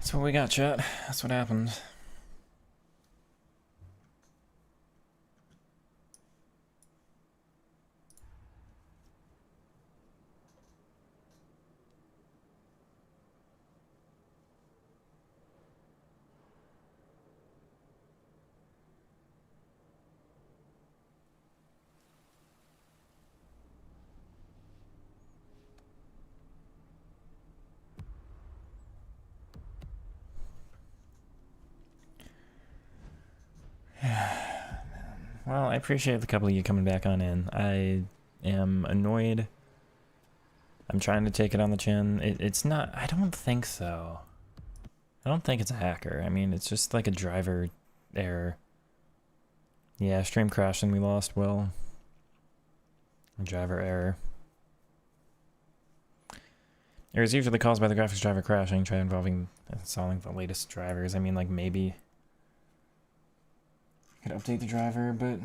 That's what we got, chat. That's what happened. Well, I appreciate the couple of you coming back on in. I am annoyed. I'm trying to take it on the chin. It's not... I don't think so. I don't think it's a hacker. I mean, it's just like a driver error. Yeah, stream crashed and we lost Will. Driver error. Errors usually caused by the graphics driver crashing. Try involving installing the latest drivers. I mean, like, maybe... could update the driver, but...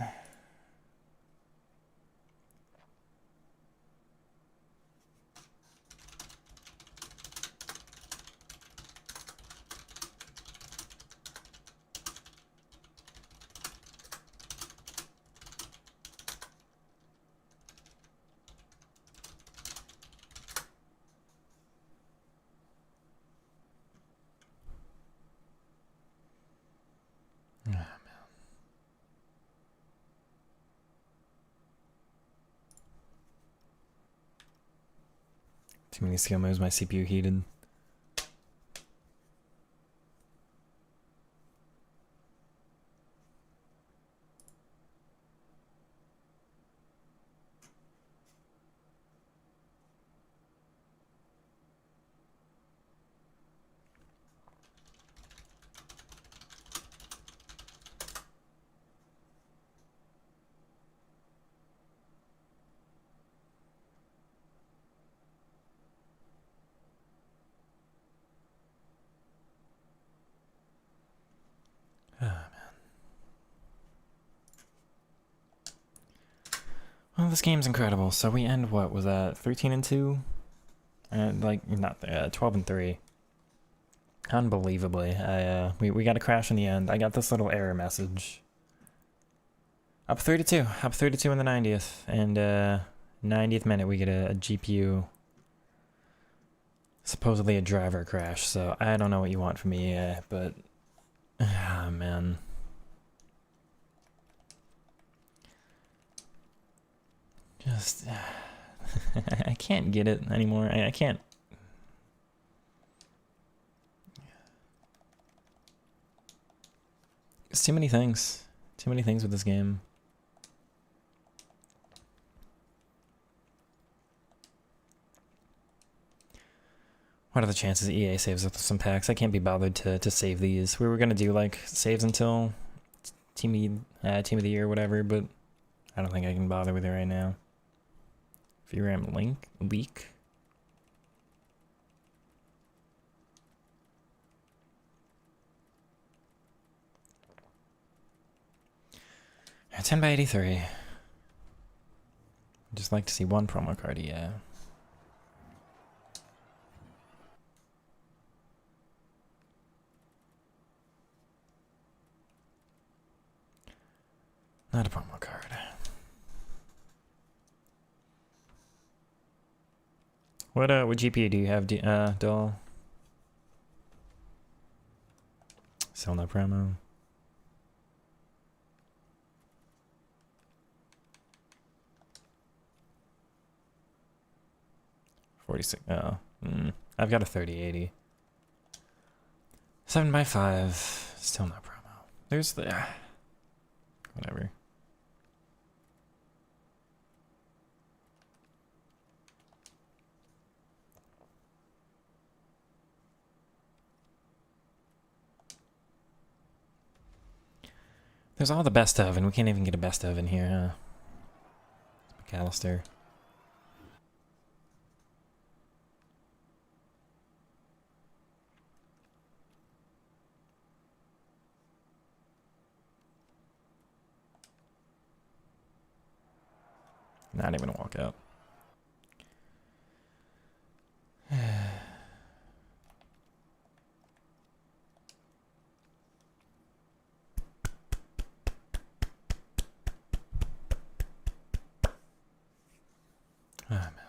Too many skill moves, my CPU heated. Well, this game's incredible. So we end, what was that, 13-2? Like, not 12-3. Unbelievably. We got a crash in the end. I got this little error message. Up 32. Up 32 in the 90th. And 90th minute we get a GPU. Supposedly a driver crash. So I don't know what you want from me, but... ah, man. Just... I can't get it anymore. I can't... There's too many things. Too many things with this game. What are the chances EA saves up some packs? I can't be bothered to save these. We were gonna do like saves until team of the year or whatever, but I don't think I can bother with it right now. VRAM leak. Yeah, 10 by 83. I'd just like to see one promo card, yeah. Not a promo card. What GPU do you have, Doll? Still no promo. $46. Oh, I've got a 3080. 7 by 5. Still no promo. There's the whatever. There's all the best of, and we can't even get a best of in here, huh? McAllister. Not even a walkout. Ah, man.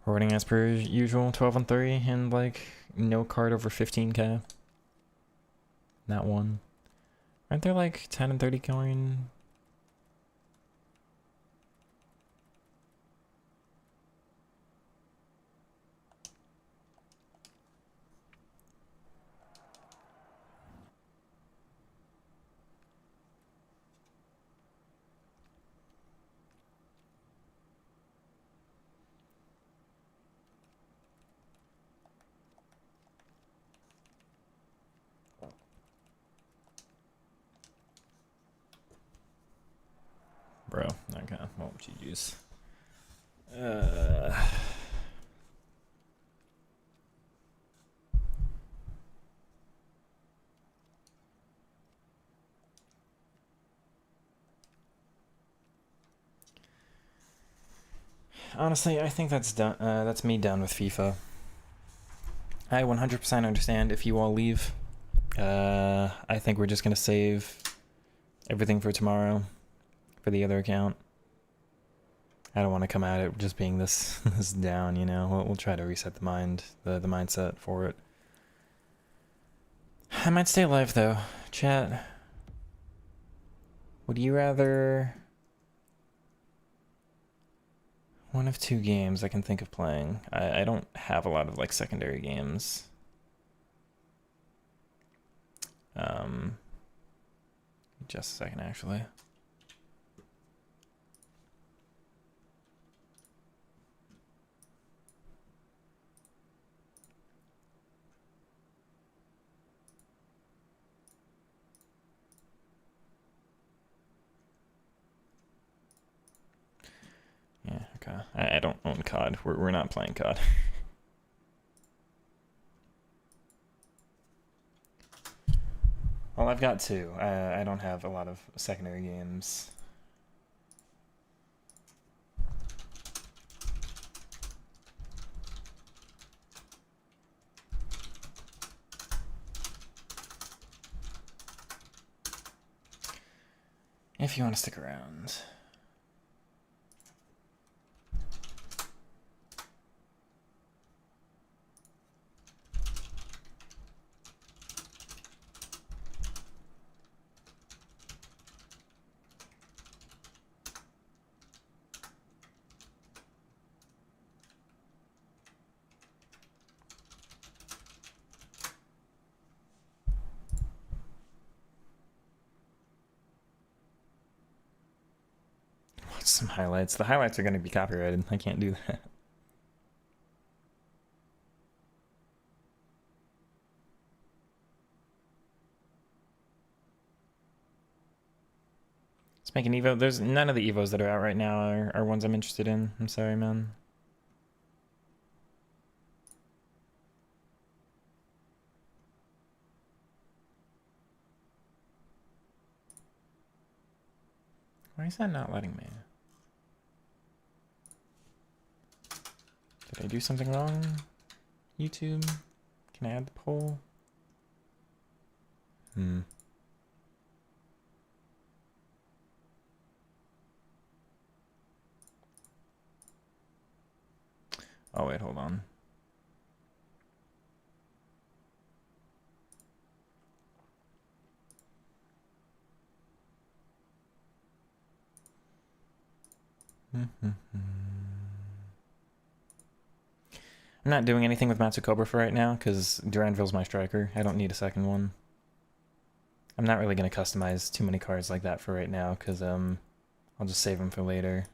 Recording as per usual, 12 and 3, and like no card over 15k. Not one. Aren't there like 10 and 30 coin? Bro, okay, well, GG's. Honestly, I think that's done. That's me done with FIFA. I 100% understand if you all leave. I think we're just gonna save everything for tomorrow for the other account. I don't want to come at it just being this this down, you know. We'll try to reset the mindset for it. I might stay alive though. Chat. Would you rather one of two games I can think of playing? I don't have a lot of like secondary games. Just a second actually. Yeah, okay. I don't own COD. We're not playing COD. Well, I've got two. I don't have a lot of secondary games. If you want to stick around. Watch some highlights. The highlights are going to be copyrighted. I can't do that. Let's make an Evo. There's none of the Evos that are out right now are ones I'm interested in. I'm sorry, man. Why is that not letting me? Did I do something wrong? YouTube? Can I add the poll? Oh, wait, hold on. I'm not doing anything with Matsukobra for right now because Duranville's my striker. I don't need a second one. I'm not really going to customize too many cards like that for right now because I'll just save them for later.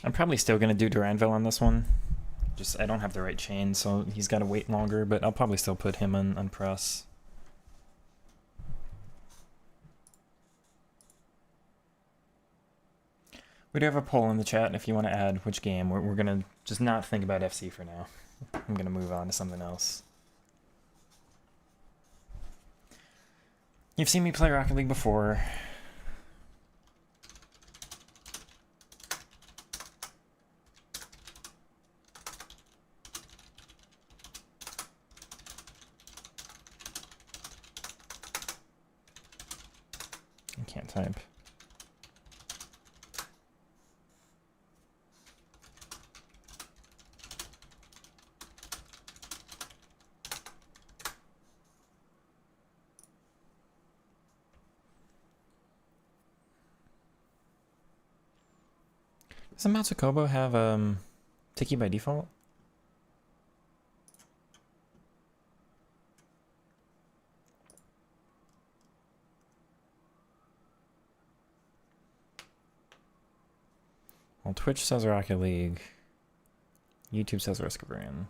I'm probably still going to do Duranville on this one. Just, I don't have the right chain, so he's got to wait longer, but I'll probably still put him on press. We do have a poll in the chat if you want to add which game. We're going to just not think about FC for now. I'm going to move on to something else. You've seen me play Rocket League before. I can't type. Doesn't Matsukobo have Tiki by default? Well, Twitch says Rocket League. YouTube says Risk of Rain.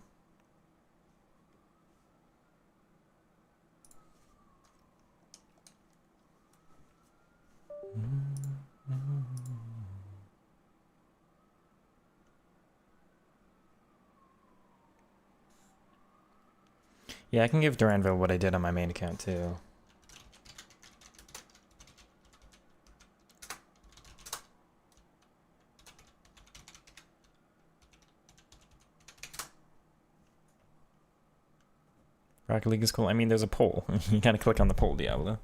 Yeah, I can give Duranville what I did on my main account too. Rocket League is cool. I mean, there's a poll. You gotta click on the poll, Diablo.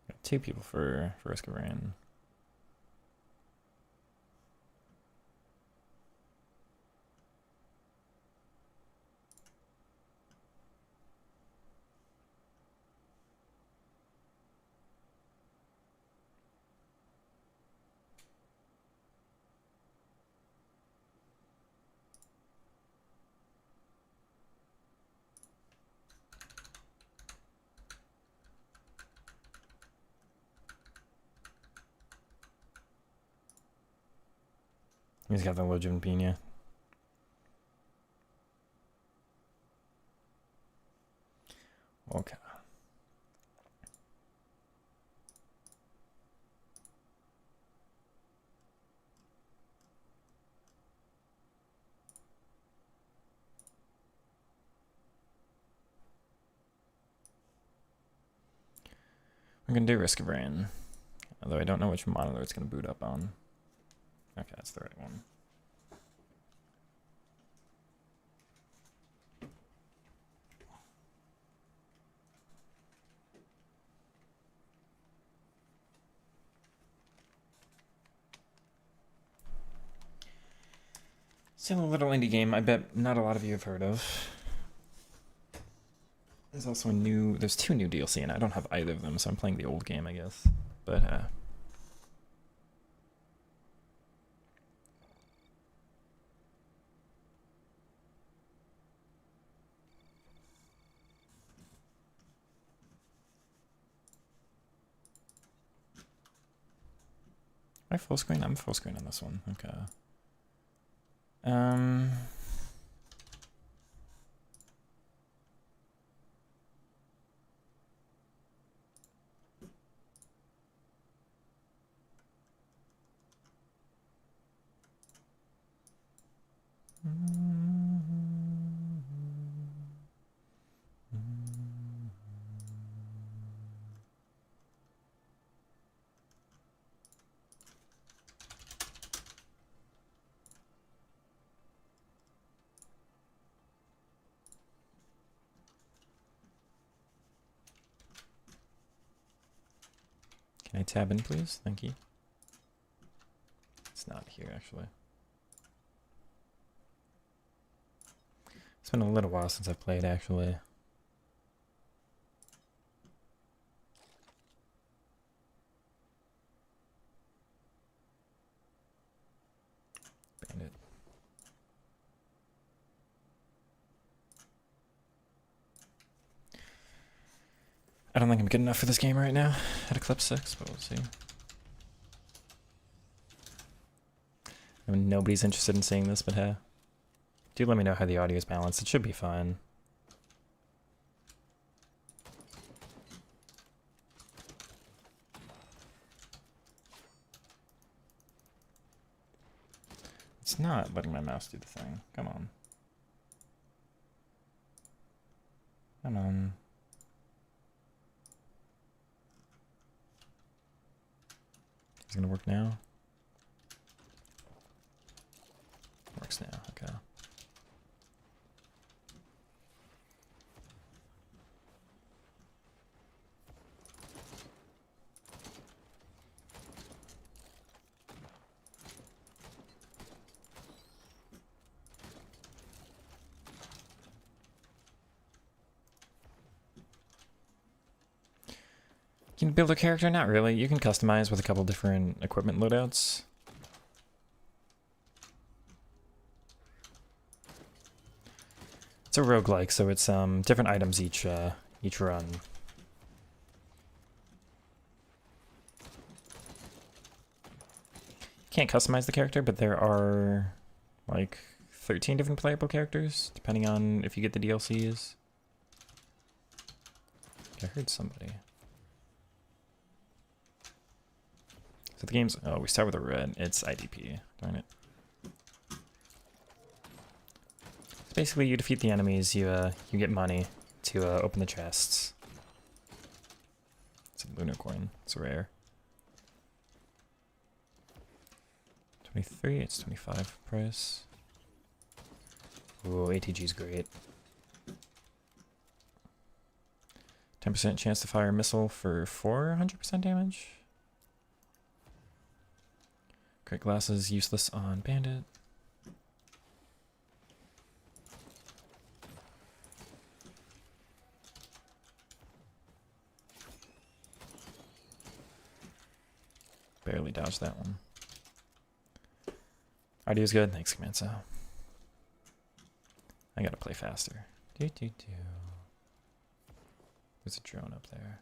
Got 2 people for Risk of Rain. He's got the Legend Pina. Okay. We're gonna do Risk of Rain. Although I don't know which monitor it's gonna boot up on. Okay, that's the right one. Still a little indie game I bet not a lot of you have heard of. There's also there's 2 new DLC and I don't have either of them, so I'm playing the old game, I guess. But am I full screen? I'm full screen on this one. Okay. Can I tab in, please? Thank you. It's not here, actually. It's been a little while since I've played, actually. Bandit. I don't think I'm good enough for this game right now at Eclipse 6, but we'll see. I mean, nobody's interested in seeing this, but hey. Do let me know how the audio is balanced. It should be fine. It's not letting my mouse do the thing. Come on. Come on. Is it gonna work now? Works now, okay. Can you build a character? Not really. You can customize with a couple different equipment loadouts. It's a roguelike, so it's different items each run. You can't customize the character, but there are like 13 different playable characters, depending on if you get the DLCs. I heard somebody. So the game's, oh, we start with a red. It's IDP. Darn it. So basically, you defeat the enemies. You get money to open the chests. It's a lunar coin. It's rare. 23. It's 25 price. Ooh, ATG's great. 10% chance to fire a missile for 400% damage. Great glasses, useless on bandit. Barely dodged that one. Audio's good. Thanks, Comanso. I gotta play faster. There's a drone up there.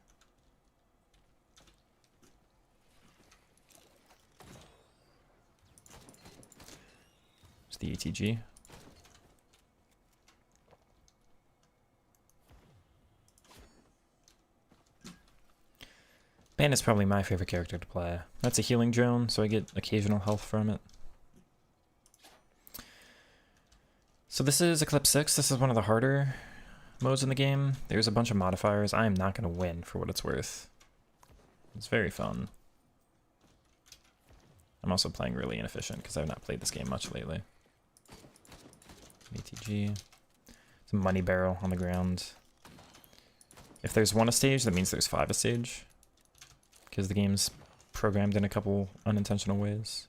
The ATG. Bandit's probably my favorite character to play. That's a healing drone, so I get occasional health from it. So this is Eclipse 6. This is one of the harder modes in the game. There's a bunch of modifiers. I am not going to win for what it's worth. It's very fun. I'm also playing really inefficient because I've not played this game much lately. ATG. Some money barrel on the ground. If there's one a stage, that means there's 5 a stage. Because the game's programmed in a couple unintentional ways.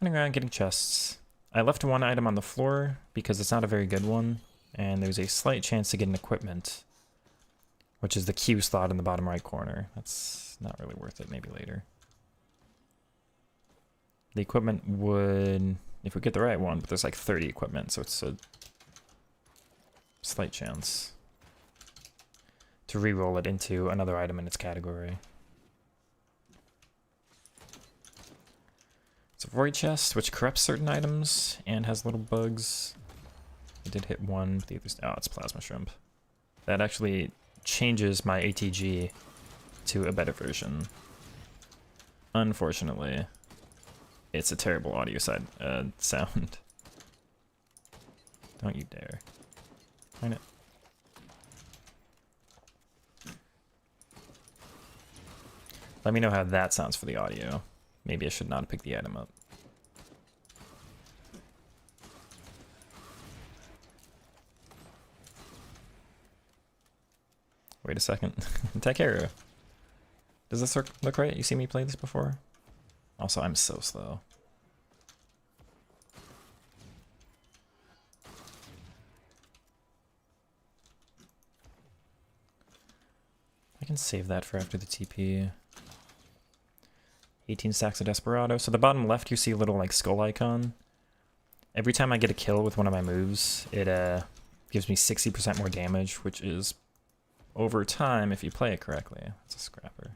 Running around getting chests. I left one item on the floor because it's not a very good one. And there's a slight chance to get an equipment. Which is the Q slot in the bottom right corner. That's not really worth it, maybe later. The equipment would... if we get the right one, but there's like 30 equipment, so it's a slight chance to re-roll it into another item in its category. It's a void chest, which corrupts certain items and has little bugs. I did hit one, but the other's, oh, it's plasma shrimp. That actually changes my ATG to a better version. Unfortunately. It's a terrible audio sound. Don't you dare. Find it. Let me know how that sounds for the audio. Maybe I should not have picked the item up. Wait a second. Takeru. Does this look right? You see me play this before? Also, I'm so slow. I can save that for after the TP. 18 stacks of Desperado. So the bottom left, you see a little like skull icon. Every time I get a kill with one of my moves, it gives me 60% more damage, which is over time if you play it correctly. It's a scrapper.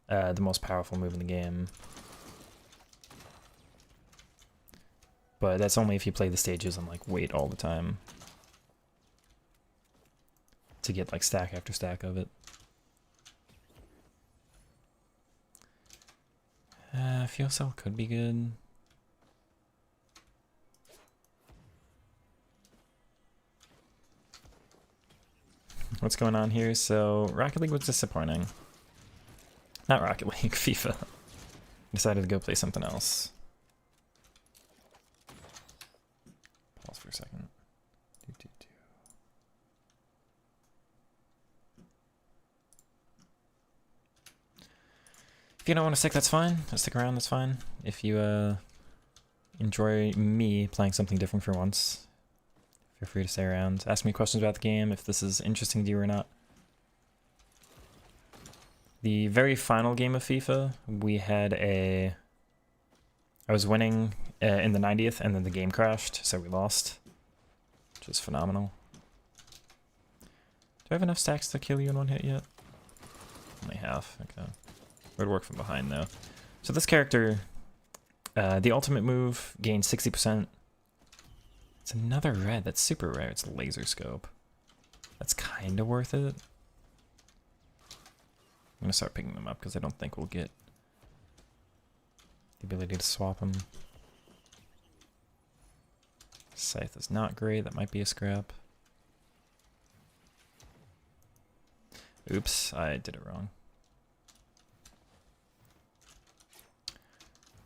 The most powerful move in the game. But that's only if you play the stages and like wait all the time to get like stack after stack of it. Fuel cell could be good. What's going on here? So Rocket League was disappointing. Not Rocket League, FIFA. Decided to go play something else. Pause for a second. If you don't want to stick, that's fine. Stick around, that's fine. If you enjoy me playing something different for once, feel free to stay around. Ask me questions about the game if this is interesting to you or not. The very final game of FIFA, we had I was winning in the 90th, and then the game crashed, so we lost, which is phenomenal. Do I have enough stacks to kill you in one hit yet? Only half, okay. Would work from behind, though. So this character, the ultimate move gains 60%. It's another red. That's super rare. It's a laser scope. That's kind of worth it. I'm going to start picking them up because I don't think we'll get the ability to swap them. Scythe is not great. That might be a scrap. Oops, I did it wrong.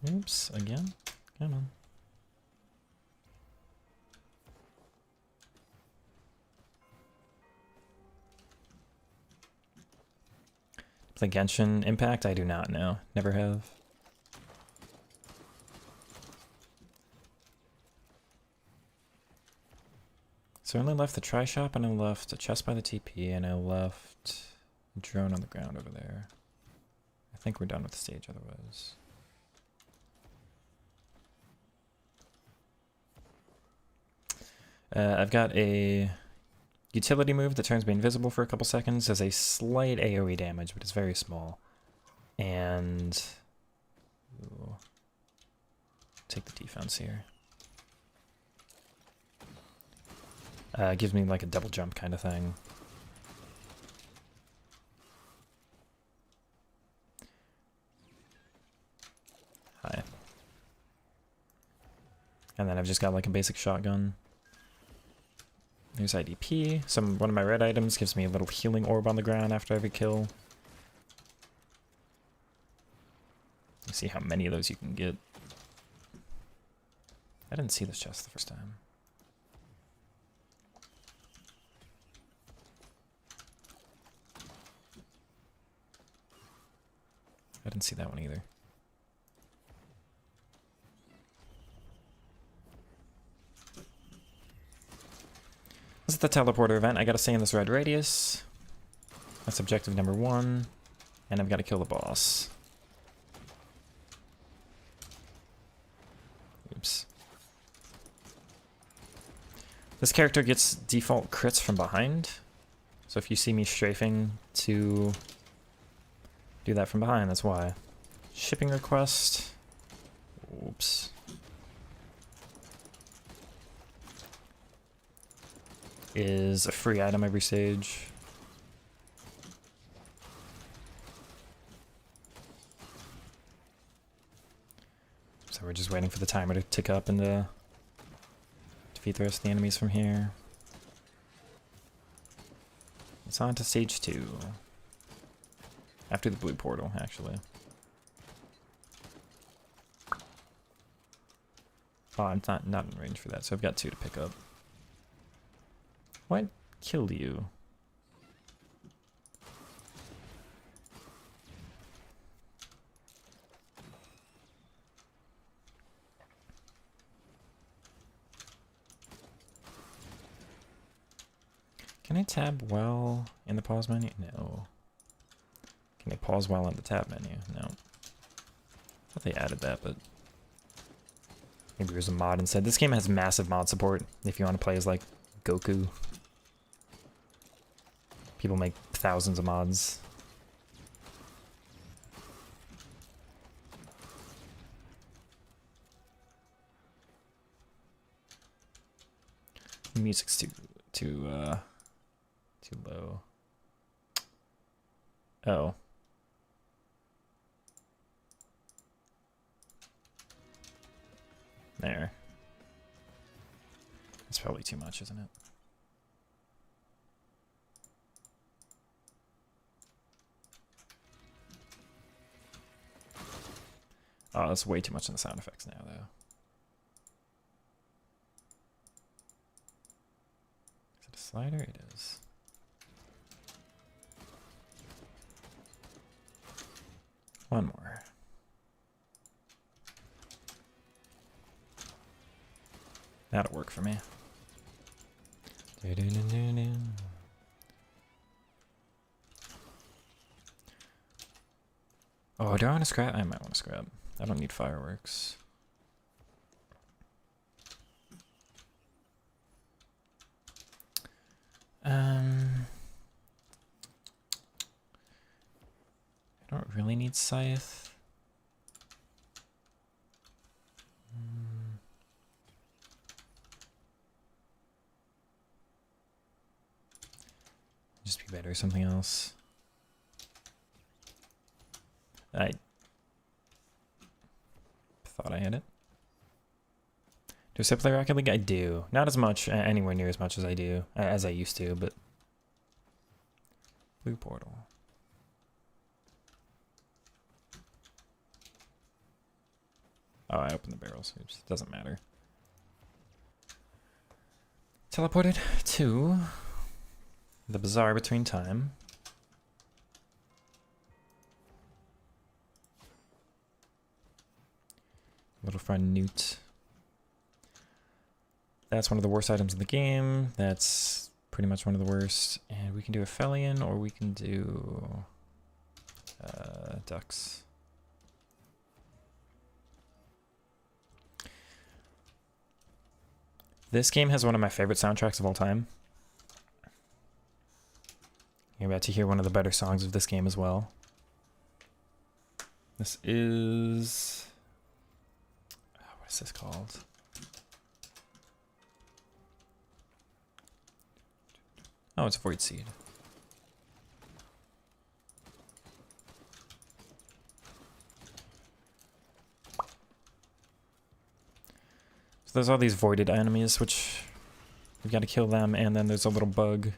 Oops, again? Come on. Play Genshin Impact? I do not know. Never have. So I only left the Tri-Shop, and I left a chest by the TP, and I left a drone on the ground over there. I think we're done with the stage otherwise. I've got a utility move that turns me invisible for a couple seconds. Does a slight AoE damage, but it's very small. And ooh, take the defense here. Gives me like a double jump kind of thing. Hi. And then I've just got like a basic shotgun. There's IDP. One of my red items gives me a little healing orb on the ground after every kill. You see how many of those you can get. I didn't see this chest the first time. I didn't see that one either. This is the teleporter event. I gotta stay in this red radius. That's objective number 1. And I've gotta kill the boss. Oops. This character gets default crits from behind. So if you see me strafing to do that from behind, that's why. Shipping request. Oops. Is a free item every stage. So we're just waiting for the timer to tick up and defeat the rest of the enemies from here. It's on to stage 2. After the blue portal, actually. Oh, I'm not in range for that, so I've got 2 to pick up. What killed you? Can I tab while in the pause menu? No. Can I pause while in the tab menu? No. I thought they added that, but maybe there's a mod instead. This game has massive mod support if you want to play as like Goku. People make thousands of mods. Music's too low. Oh. There. That's probably too much, isn't it? Oh, that's way too much in the sound effects now, though. Is it a slider? It is. One more. That'll work for me. Oh, do I want to scrap? I might want to scrap. I don't need fireworks. I don't really need scythe. Just be better, something else. I thought I had it. Do I still play Rocket League? I do. Not as much, anywhere near as much as I do, as I used to, but... Blue portal. Oh, I opened the barrels. Oops, doesn't matter. Teleported to the Bazaar Between Time. Little friend Newt. That's one of the worst items in the game. That's pretty much one of the worst. And we can do a Felion, or we can do ducks. This game has one of my favorite soundtracks of all time. You're about to hear one of the better songs of this game as well. This is... what is this called? Oh, it's Void Seed. So there's all these voided enemies, which you gotta kill them, and then there's a little bug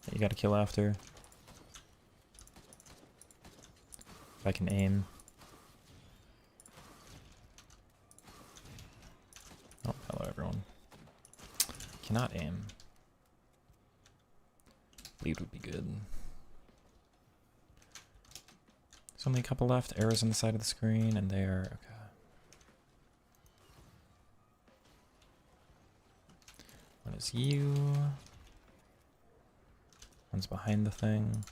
that you gotta kill after. If I can aim. Oh, hello everyone. Cannot aim. Bleed would be good. There's only a couple left. Arrows on the side of the screen, and there. Okay. One is you. One's behind the thing.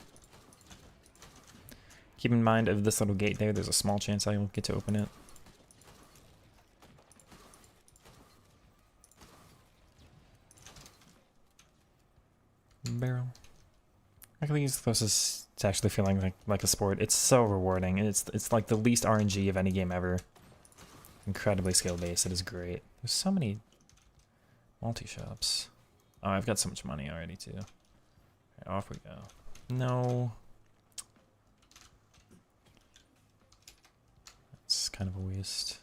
Keep in mind, of this little gate there, there's a small chance I will get to open it. Barrel. Rocket League is closest to actually feeling like a sport. It's so rewarding. It's like the least RNG of any game ever. Incredibly skill-based. It is great. There's so many multi-shops. Oh, I've got so much money already, too. All right, off we go. No. It's kind of a waste.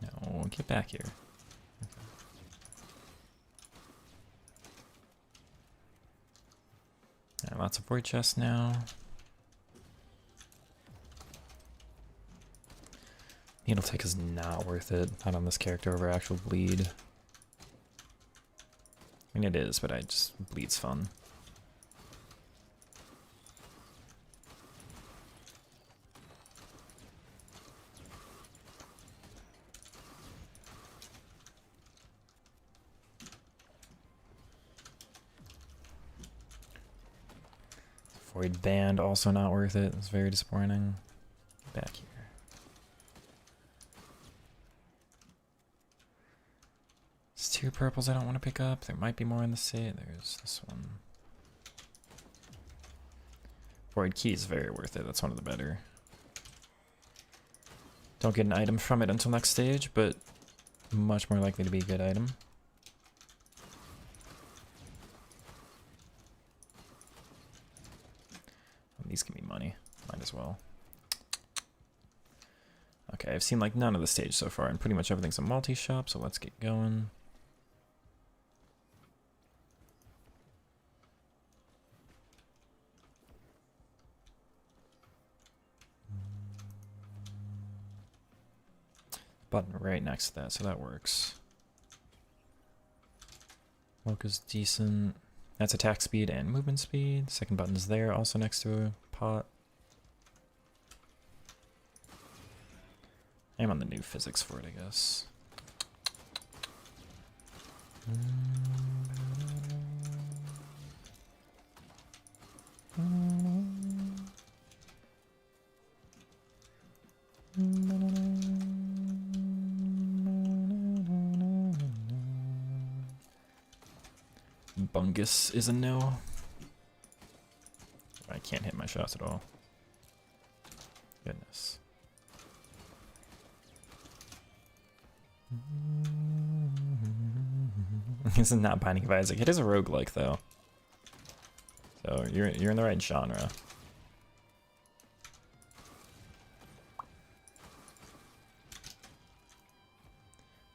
No, get back here. Right, lots of void chests now. Needle Take is not worth it. Not on this character over actual bleed. I mean, it is, but bleed's fun. Void Band, also not worth it. It's very disappointing. Back here. There's 2 purples I don't want to pick up. There might be more in the set. There's this one. Void Key is very worth it. That's one of the better. Don't get an item from it until next stage, but much more likely to be a good item. These can be money. Might as well. Okay, I've seen like none of the stage so far, and pretty much everything's a multi-shop, so let's get going. Button right next to that, so that works. Mocha's decent. That's attack speed and movement speed. Second button's there, also next to a pot. I'm on the new physics for it, I guess. Bungus is a no. I can't hit my shots at all. Goodness. This is not Binding of Isaac. It is a roguelike though. So you're in the right genre.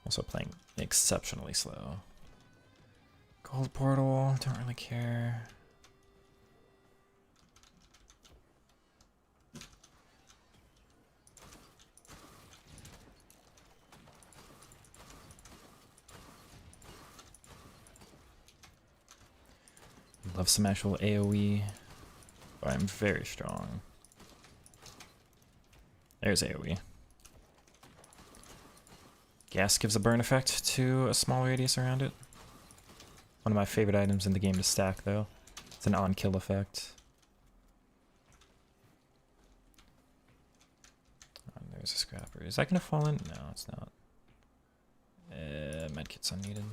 Also playing exceptionally slow. Gold portal, don't really care. Love some actual AoE, but I'm very strong. There's AoE. Gas gives a burn effect to a small radius around it. One of my favorite items in the game to stack, though. It's an on-kill effect. Oh, there's a scrapper. Is that gonna fall in? No, it's not. Medkit's unneeded.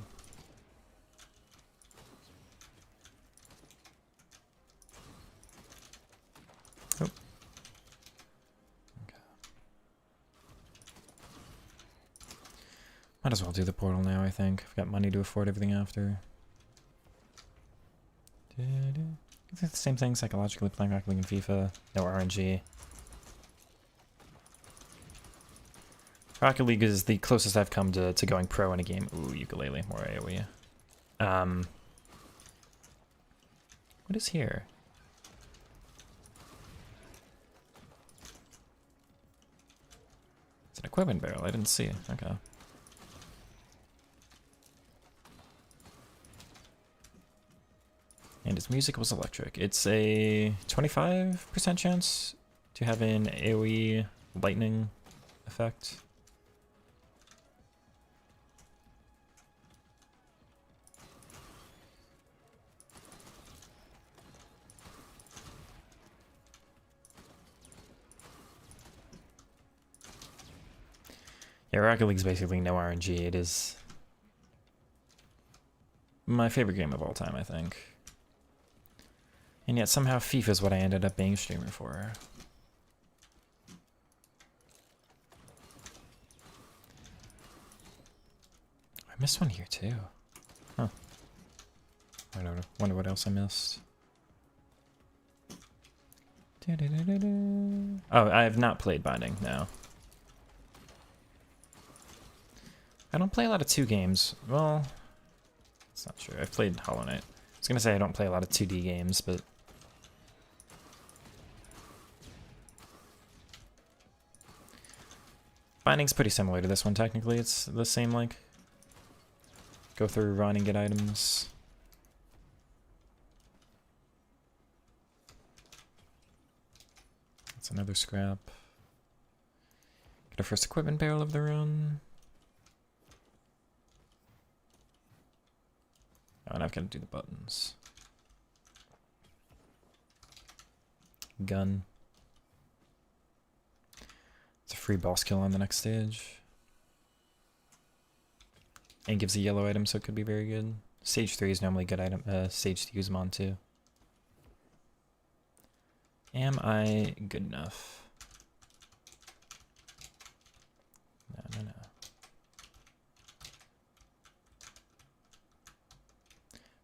Oh. Okay. Might as well do the portal now, I think. I've got money to afford everything after. It's the same thing, psychologically playing Rocket League and FIFA. No RNG. Rocket League is the closest I've come to going pro in a game. Ooh, ukulele, more AoE. What is here? It's an equipment barrel, I didn't see it. Okay. And his music was electric. It's a 25% chance to have an AoE lightning effect. Yeah, Rocket League's basically no RNG. It is my favorite game of all time, I think. And yet somehow FIFA is what I ended up being a streamer for. I missed one here too. Huh. I don't know. Wonder what else I missed. Oh, I have not played Binding, no. I don't play a lot of 2 games. Well, it's not true. I've played Hollow Knight. I was gonna say I don't play a lot of 2D games, but Binding's pretty similar to this one, technically. It's the same, like, go through, run, and get items. That's another scrap. Get our first equipment barrel of the run. Oh, and I've got to do the buttons. gun. It's a free boss kill on the next stage. And gives a yellow item, so it could be very good. Stage 3 is normally a good item, stage to use them on too. Am I good enough? No.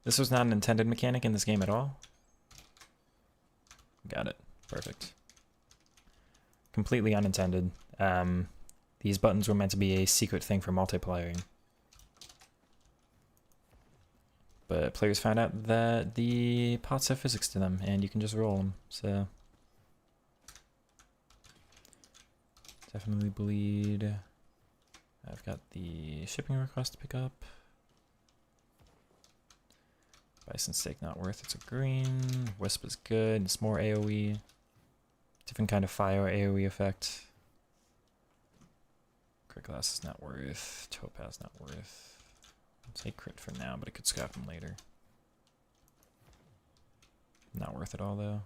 This was not an intended mechanic in this game at all. Got it. Perfect. Completely unintended. These buttons were meant to be a secret thing for multiplaying. But players found out that the pots have physics to them, and you can just roll them, so... Definitely bleed. I've got the shipping request to pick up. Bison steak not worth, it's a green. Wisp is good, it's more AoE. Different kind of fire AoE effect. Crit glass is not worth. Topaz not worth. I'll take crit for now, but I could scrap them later. Not worth it all though.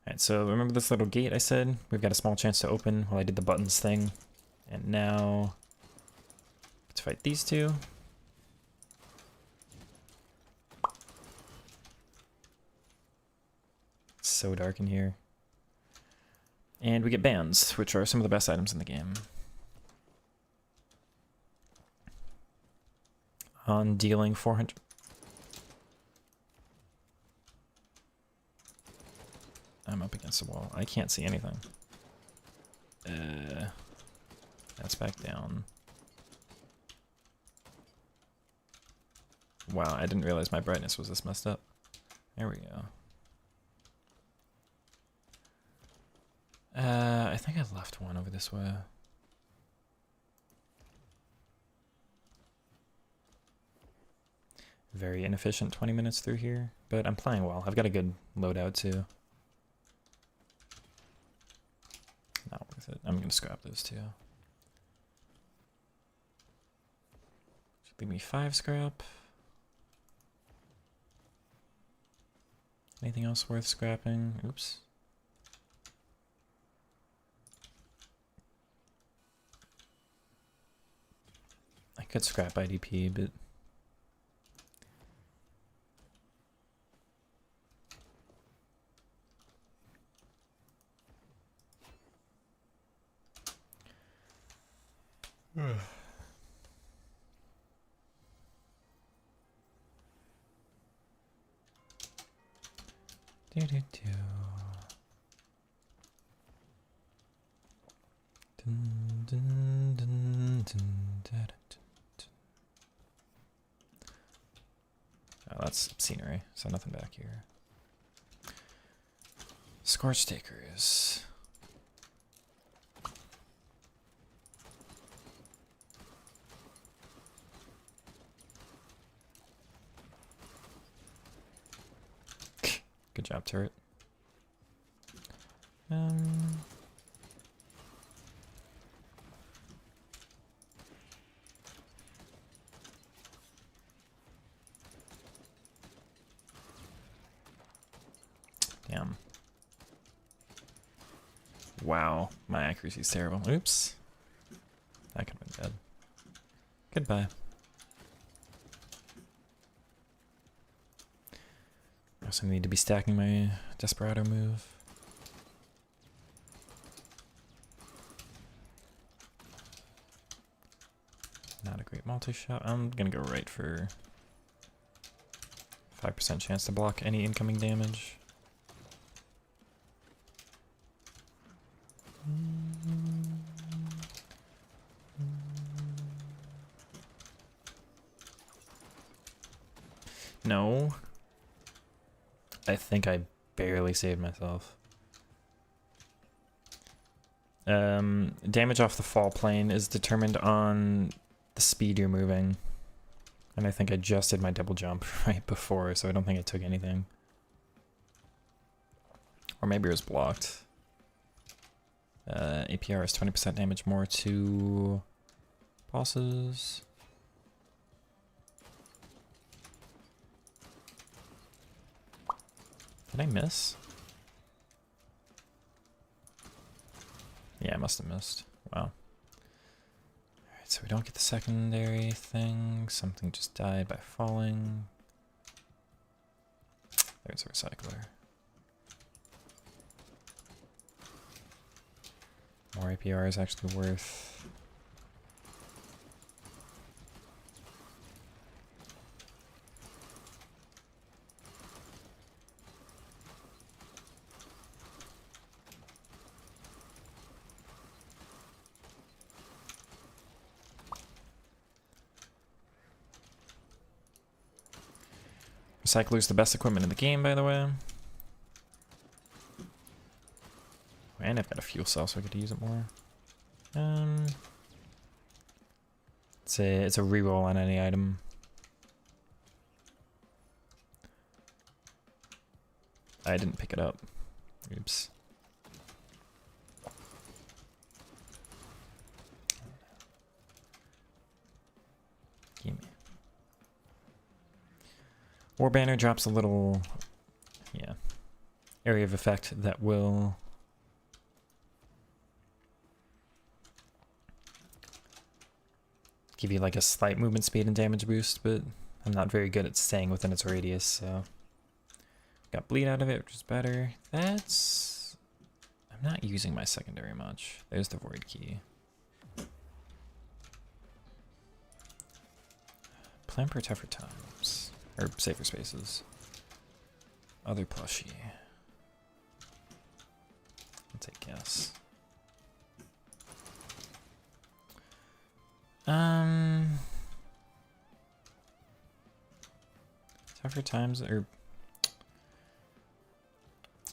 Alright, so remember this little gate I said? We've got a small chance to open while I did the buttons thing. And now, let's fight these two. It's so dark in here. And we get bands, which are some of the best items in the game. On dealing 400... I'm up against the wall. I can't see anything. That's back down. Wow, I didn't realize my brightness was this messed up. There we go. I think I left one over this way. Very inefficient 20 minutes through here, but I'm playing well. I've got a good loadout too. Not worth it. I'm gonna scrap those two. Should leave me 5 scrap. Anything else worth scrapping? Oops. I could scrap IDP, but Oh, that's scenery, so nothing back here. Scorch takers. Good job, turret. Damn. Wow, my accuracy is terrible. Oops. That could have been bad. Goodbye. I also need to be stacking my Desperado move. Not a great multi-shot. I'm gonna go right for 5% chance to block any incoming damage. No. I think I barely saved myself. Damage off the fall plane is determined on the speed you're moving. And I think I just did my double jump right before, so I don't think I took anything. Or maybe it was blocked. APR is 20% damage more to bosses. Did I miss? Yeah, I must have missed. Wow. Alright, so we don't get the secondary thing. Something just died by falling. There's a recycler. More APR is actually worth. Recycler's the best equipment in the game, by the way. And I've got a fuel cell, so I get to use it more. It's a reroll on any item. I didn't pick it up. Oops. Gimme. War Banner drops a little, yeah, area of effect that will give you like a slight movement speed and damage boost, but I'm not very good at staying within its radius, so got bleed out of it, which is better. That's, I'm not using my secondary much. There's the void key. Plan for tougher times. Or safer spaces. Other plushie. I'll take guess. Tougher times, or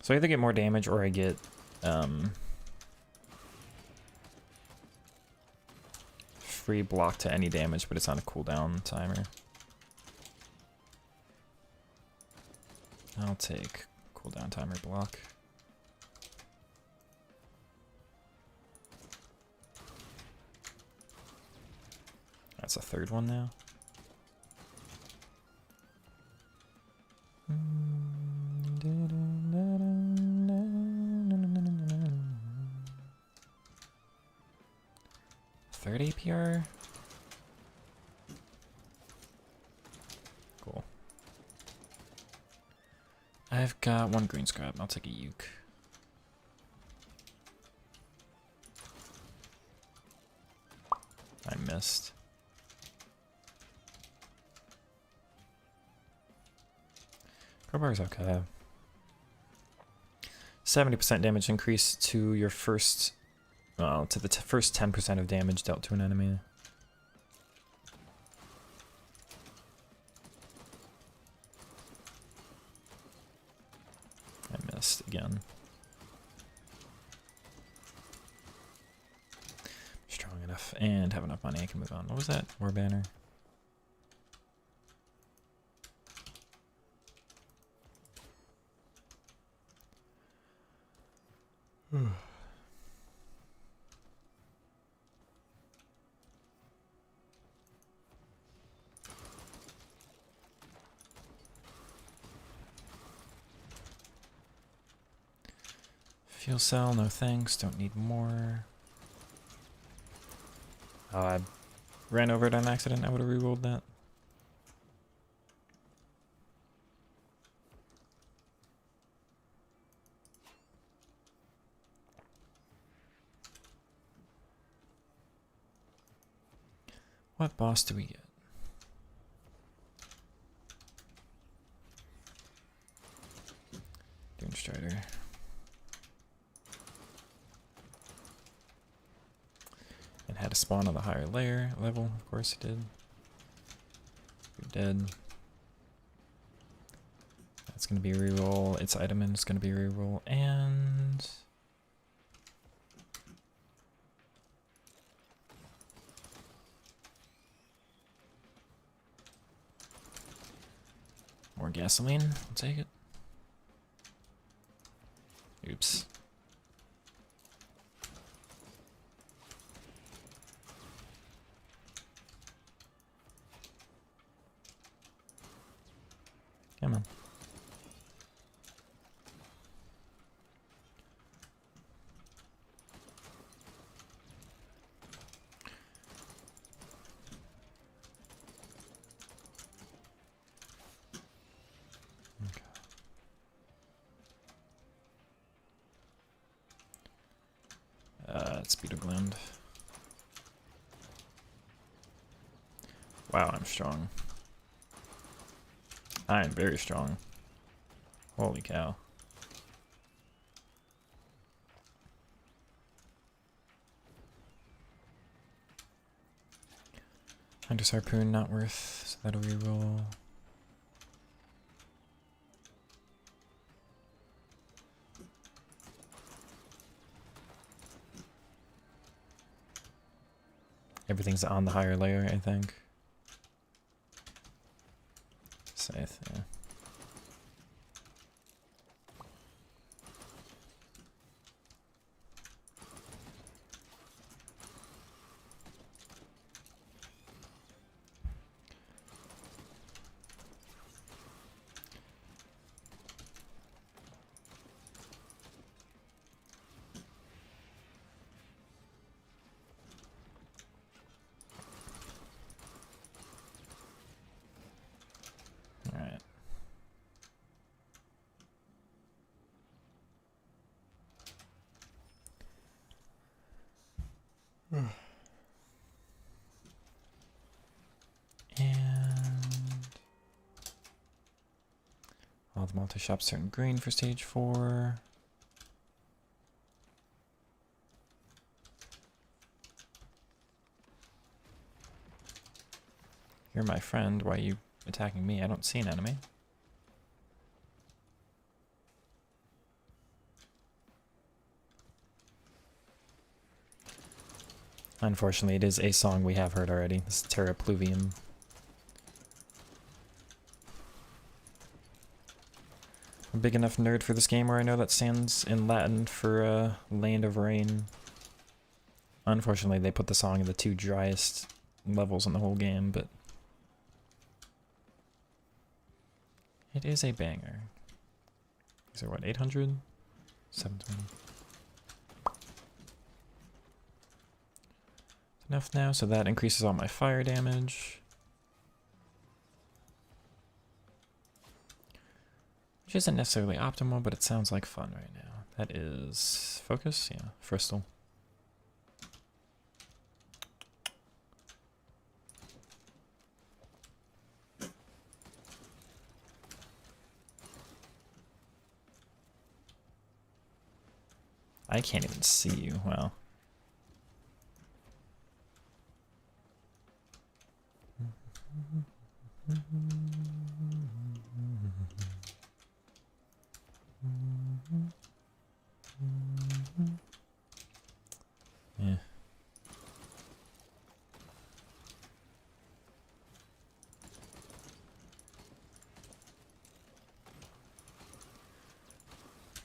so I either get more damage or I get free block to any damage, but it's on a cooldown timer. I'll take cooldown timer block. That's a third one now. Third APR? Cool. I've got one green scrap. I'll take a uke. I missed. Crowbar's okay. 70% damage increase to your first, well, to the first 10% of damage dealt to an enemy. I missed again. Strong enough and have enough money I can move on. What was that? War banner? Fuel cell, no thanks. Don't need more. Oh, I ran over it on accident. I would have rerolled that. What boss do we get? Dune Strider. And had to spawn on the higher level, of course it did. You're dead. That's gonna be a reroll. Its item is gonna be a reroll, and more gasoline. I'll take it. Oops. Come on. Speedo Gland. Wow, I'm strong. I am very strong. Holy cow. Hunter's Harpoon, not worth, so that'll reroll. Everything's on the higher layer, I think. Scythe, yeah. Alright. And all the multi-shops turn green for stage 4. You're my friend. Why are you attacking me? I don't see an enemy. Unfortunately, it is a song we have heard already. This is Terra Pluvium. I'm a big enough nerd for this game where I know that stands in Latin for Land of Rain. Unfortunately, they put the song in the 2 driest levels in the whole game, but it is a banger. Is there what, 800? 720. Enough now, so that increases all my fire damage. Which isn't necessarily optimal, but it sounds like fun right now. That is focus, yeah, Fristal. I can't even see you, wow. Yeah.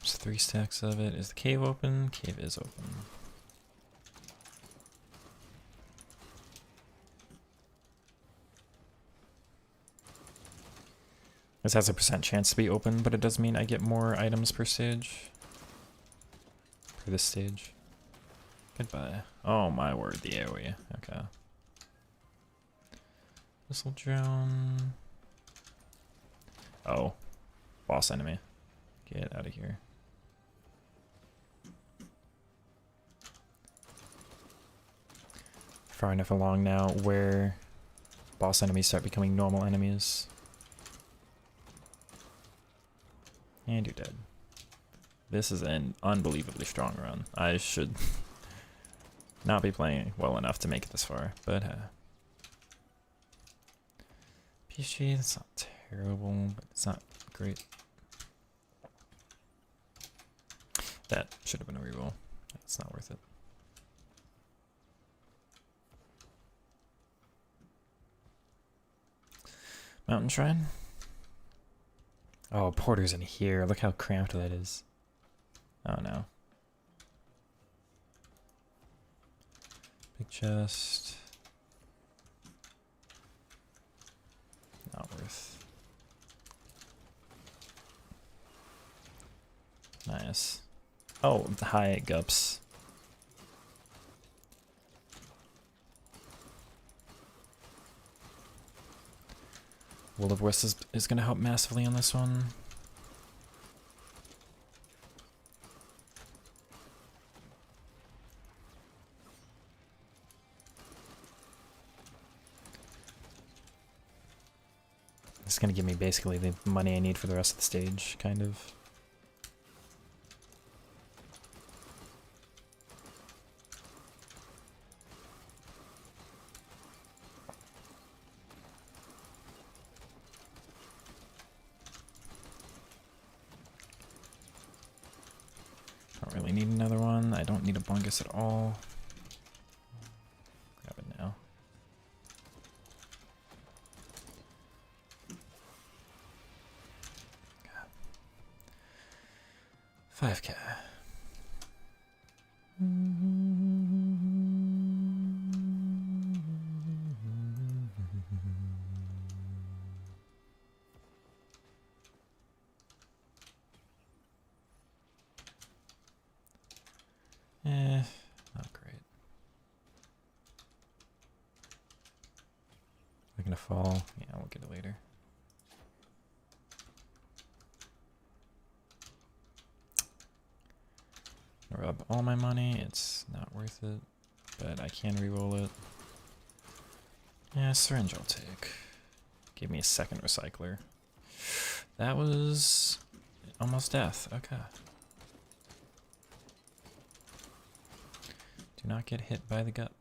There's 3 stacks of it. Is the cave open? Cave is open. This has a % chance to be open, but it does mean I get more items per stage. For this stage. Goodbye. Oh my word, the AoE. Okay. Missile drone. Oh. Boss enemy. Get out of here. Far enough along now where boss enemies start becoming normal enemies. And you're dead. This is an unbelievably strong run. I should not be playing well enough to make it this far, but PSG, that's not terrible, but it's not great. That should have been a reroll. It's not worth it. Mountain Shrine. Oh, Porter's in here. Look how cramped that is. Oh no. Big chest. Not worth. Nice. Oh, hi, Gups. Will of Wisp is going to help massively on this one. It's gonna give me basically the money I need for the rest of the stage, kind of. Don't really need another one. I don't need a bungus at all. Grab it now. God. 5K. Not great. We're gonna fall. Yeah, we'll get it later. Rub all my money. It's not worth it, but I can re-roll it. Yeah, syringe I'll take. Give me a second recycler. That was almost death. Okay. Do not get hit by the gut.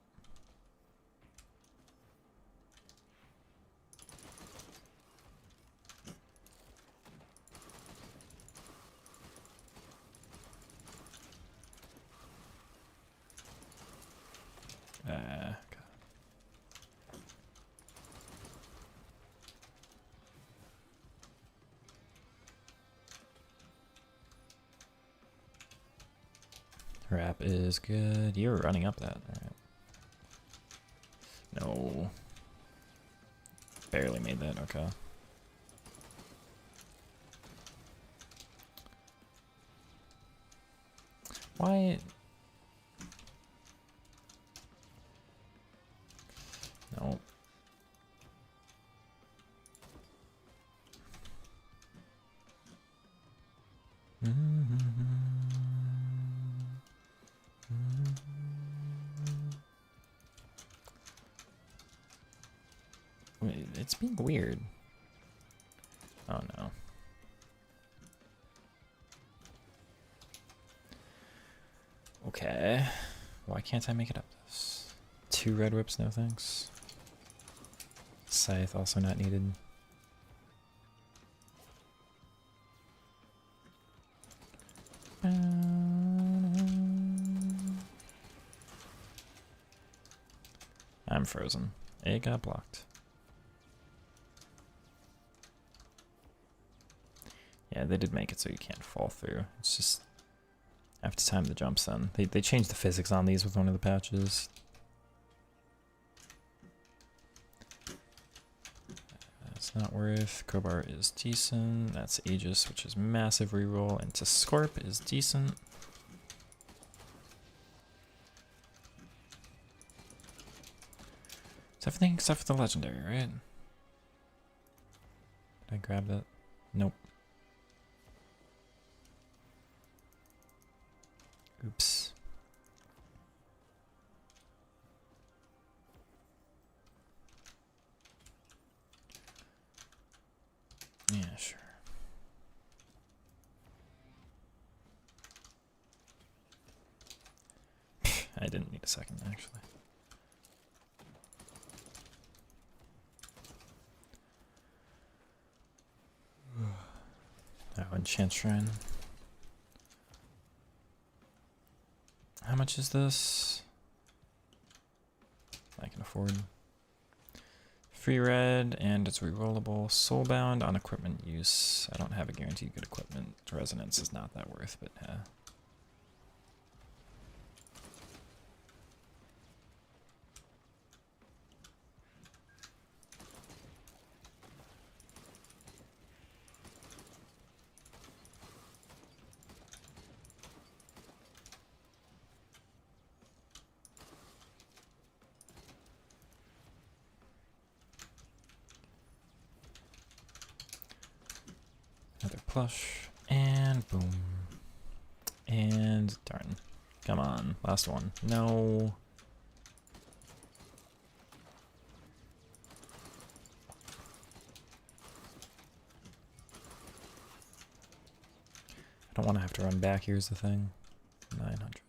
Okay. Wrap is good. You're running up that. Alright. No. Barely made that. Okay. Why? No. It's being weird. Oh no. Okay. Why can't I make it up this? 2 red whips, no thanks. Scythe also not needed. I'm frozen. It got blocked. Yeah, they did make it so you can't fall through. It's just I have to time the jumps then. They changed the physics on these with one of the patches. That's not worth. Crowbar is decent. That's Aegis, which is massive reroll. And to Scorp is decent. It's everything except for the legendary, right? Did I grab that? Nope. Oops. Yeah, sure. I didn't need a second, actually. Oh, enchant shrine. How much is this? I can afford. Free red, and it's rerollable. Soulbound on equipment use. I don't have a guaranteed good equipment. Resonance is not that worth, but another plush, and boom. And darn. Come on, last one. No. don't want to have to run back, here's the thing. 900.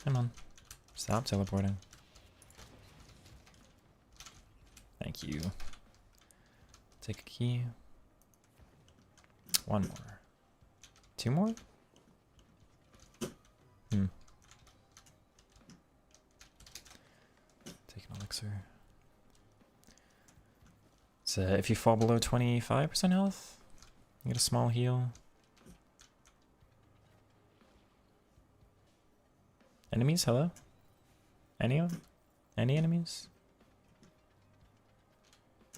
Come on. Stop teleporting. Thank you. Take a key. One more. Two more? Take an elixir. So if you fall below 25% health, you get a small heal. Enemies? Hello? Anyone? Any enemies?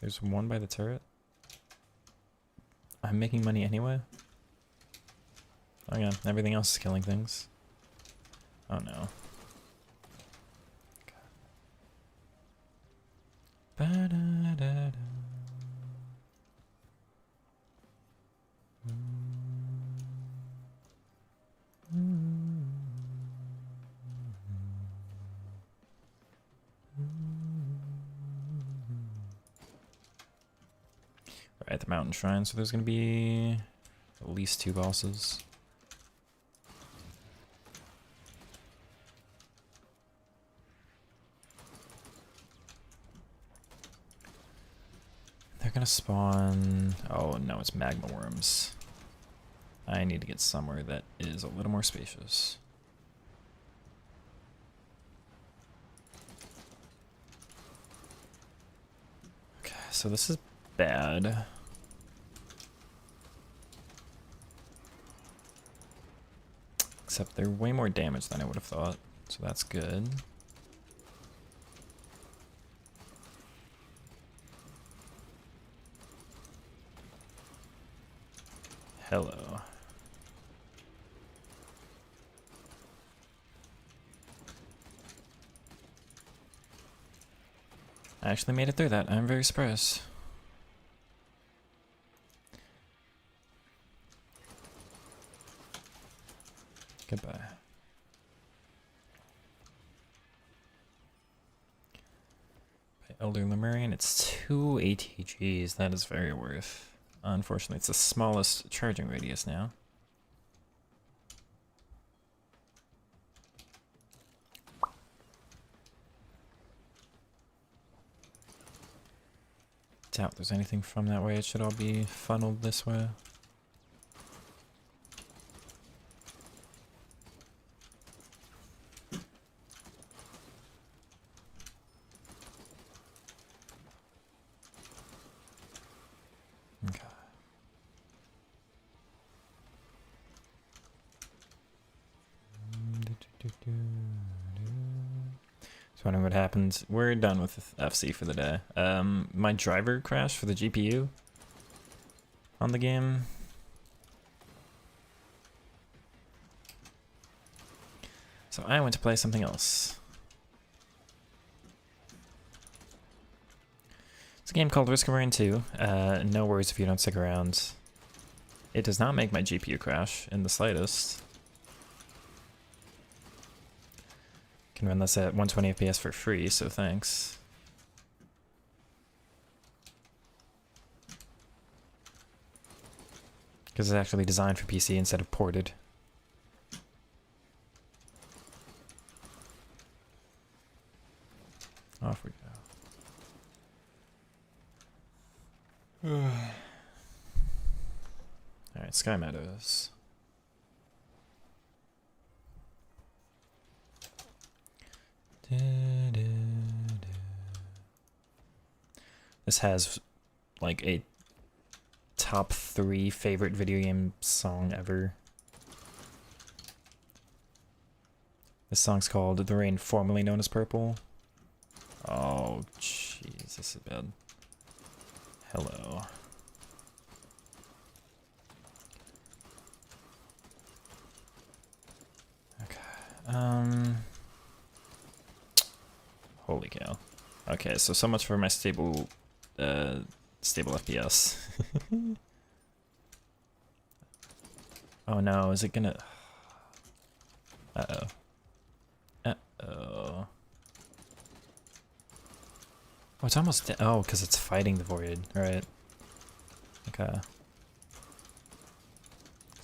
There's one by the turret. I'm making money anyway. Oh yeah, everything else is killing things. Oh no. Ba-da-da-da. Alright, the mountain shrine, so there's gonna be at least 2 bosses. They're gonna spawn... Oh no, it's magma worms. I need to get somewhere that is a little more spacious. Okay, so this is bad. Except they're way more damage than I would have thought, so that's good. Hello. I actually made it through that. I'm very surprised. Goodbye. By Elder Lemurian, it's 2 ATGs. That is very worth. Unfortunately, it's the smallest charging radius now. Doubt there's anything from that way. It should all be funneled this way. Okay. So wondering what happens. We're done with FC for the day. My driver crashed for the GPU on the game. So I went to play something else. It's a game called Risk of Rain 2. No worries if you don't stick around. It does not make my GPU crash in the slightest. Can run this at 120 FPS for free, so thanks. Because it's actually designed for PC instead of ported. Off we go. Alright, Sky Meadows. This has like a top 3 favorite video game song ever. This song's called The Rain, formerly known as Purple. Oh, jeez, this is bad. Hello. Okay. Holy cow. Okay, so much for my stable FPS. Oh no, is it gonna... Uh-oh. Uh-oh. Oh, it's almost... Oh, because it's fighting the void, right. Okay.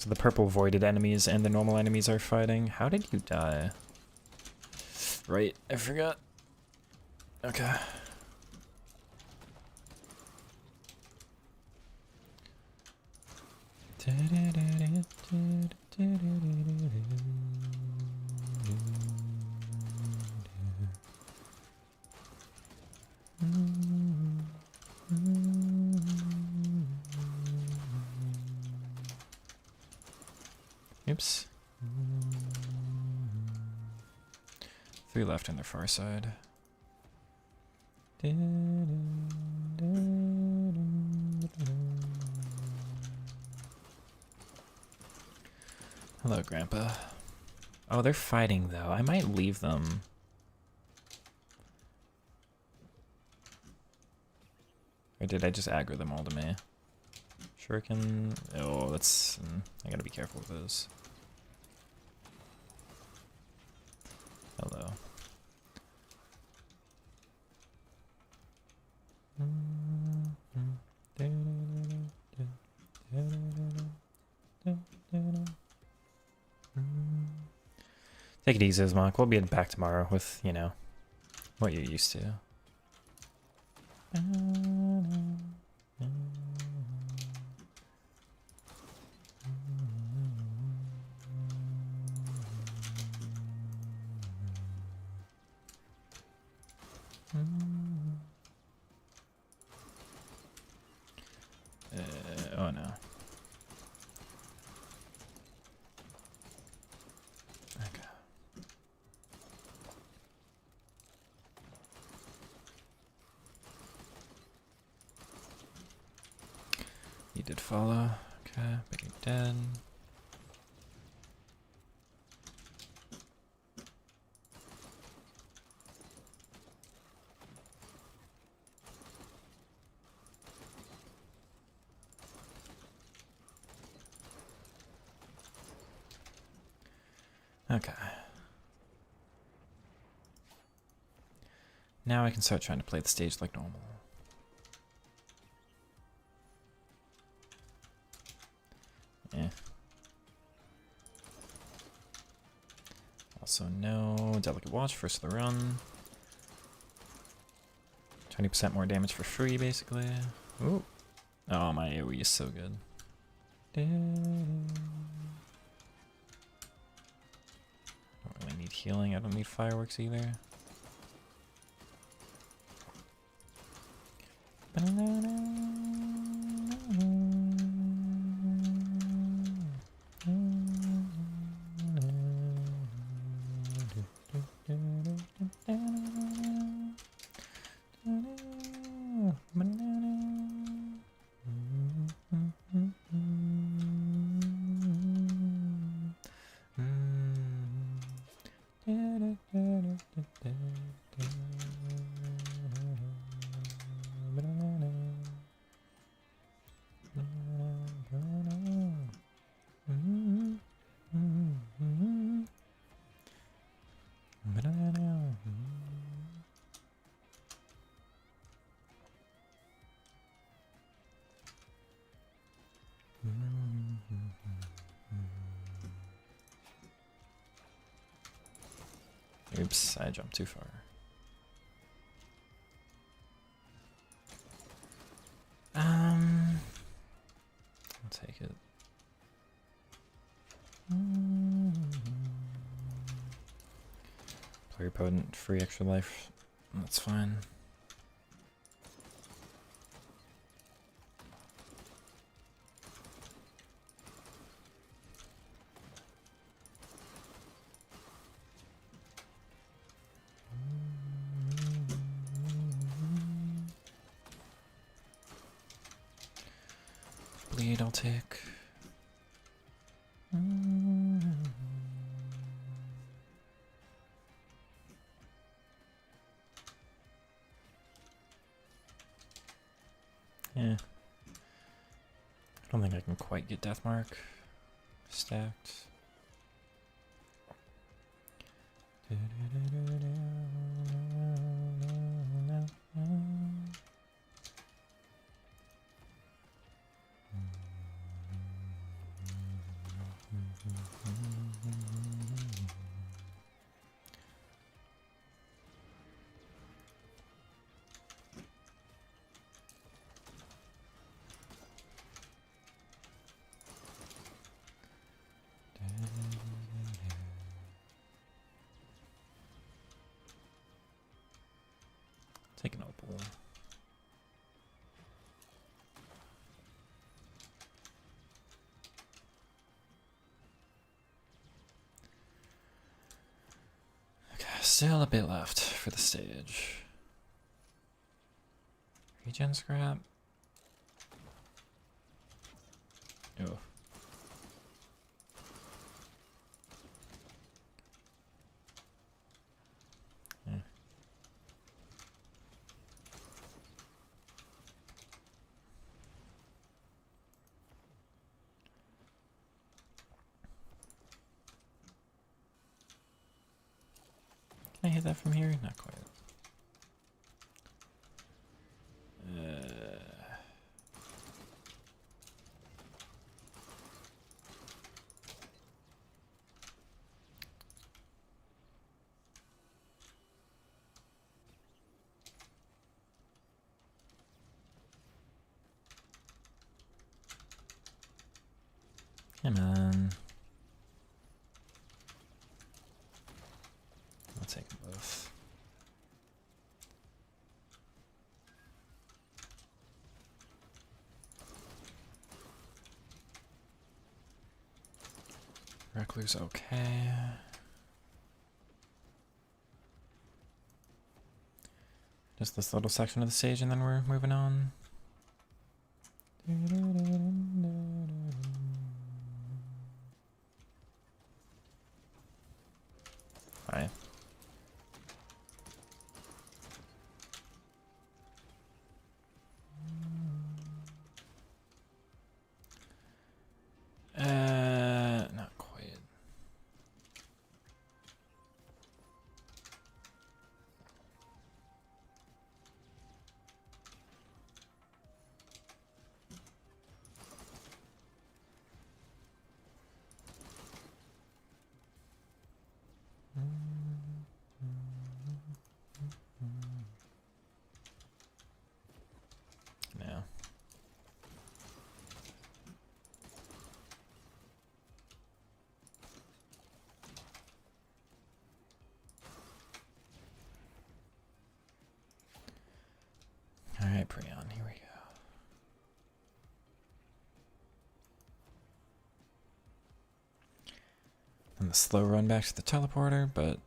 So the purple voided enemies and the normal enemies are fighting. How did you die? Right, I forgot. Okay. Oops. 3 left on their far side. Hello, Grandpa. Oh, they're fighting, though. I might leave them. Or did I just aggro them all to me? Shuriken. Oh, that's... I gotta be careful with those. Hello. Take it easy, Zmark. We'll be back tomorrow with, you know, what you're used to. Oh no. Okay. He did follow. Okay, but you're dead. Okay. Now I can start trying to play the stage like normal. Eh. Also, no Delicate Watch, first of the run. 20% more damage for free, basically. Ooh. Oh, my AoE is so good. Don't really need healing. I don't need fireworks either. Oops, I jumped too far. I'll take it. Pluripotent, free extra life. That's fine. Bleed, I'll take. Yeah. I don't think I can quite get Deathmark stacked. take an opal. Okay, still a bit left for the stage. Regen scrap. Oh. Yeah. Can I hit that from here? Not quite. Come on. I'll take them both. Recluse, okay. Just this little section of the stage and then we're moving on. Alright. Not quite. No. Alright, Prion, here we go. And the slow run back to the teleporter, but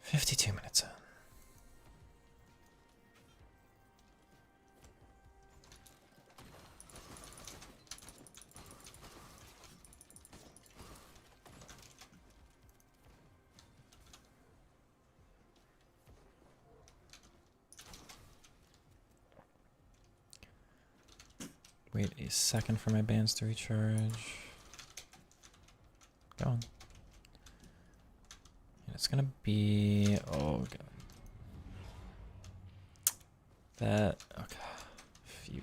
52 minutes in. Wait a second for my bands to recharge. Go on. And it's gonna be... oh god. That... okay. Phew.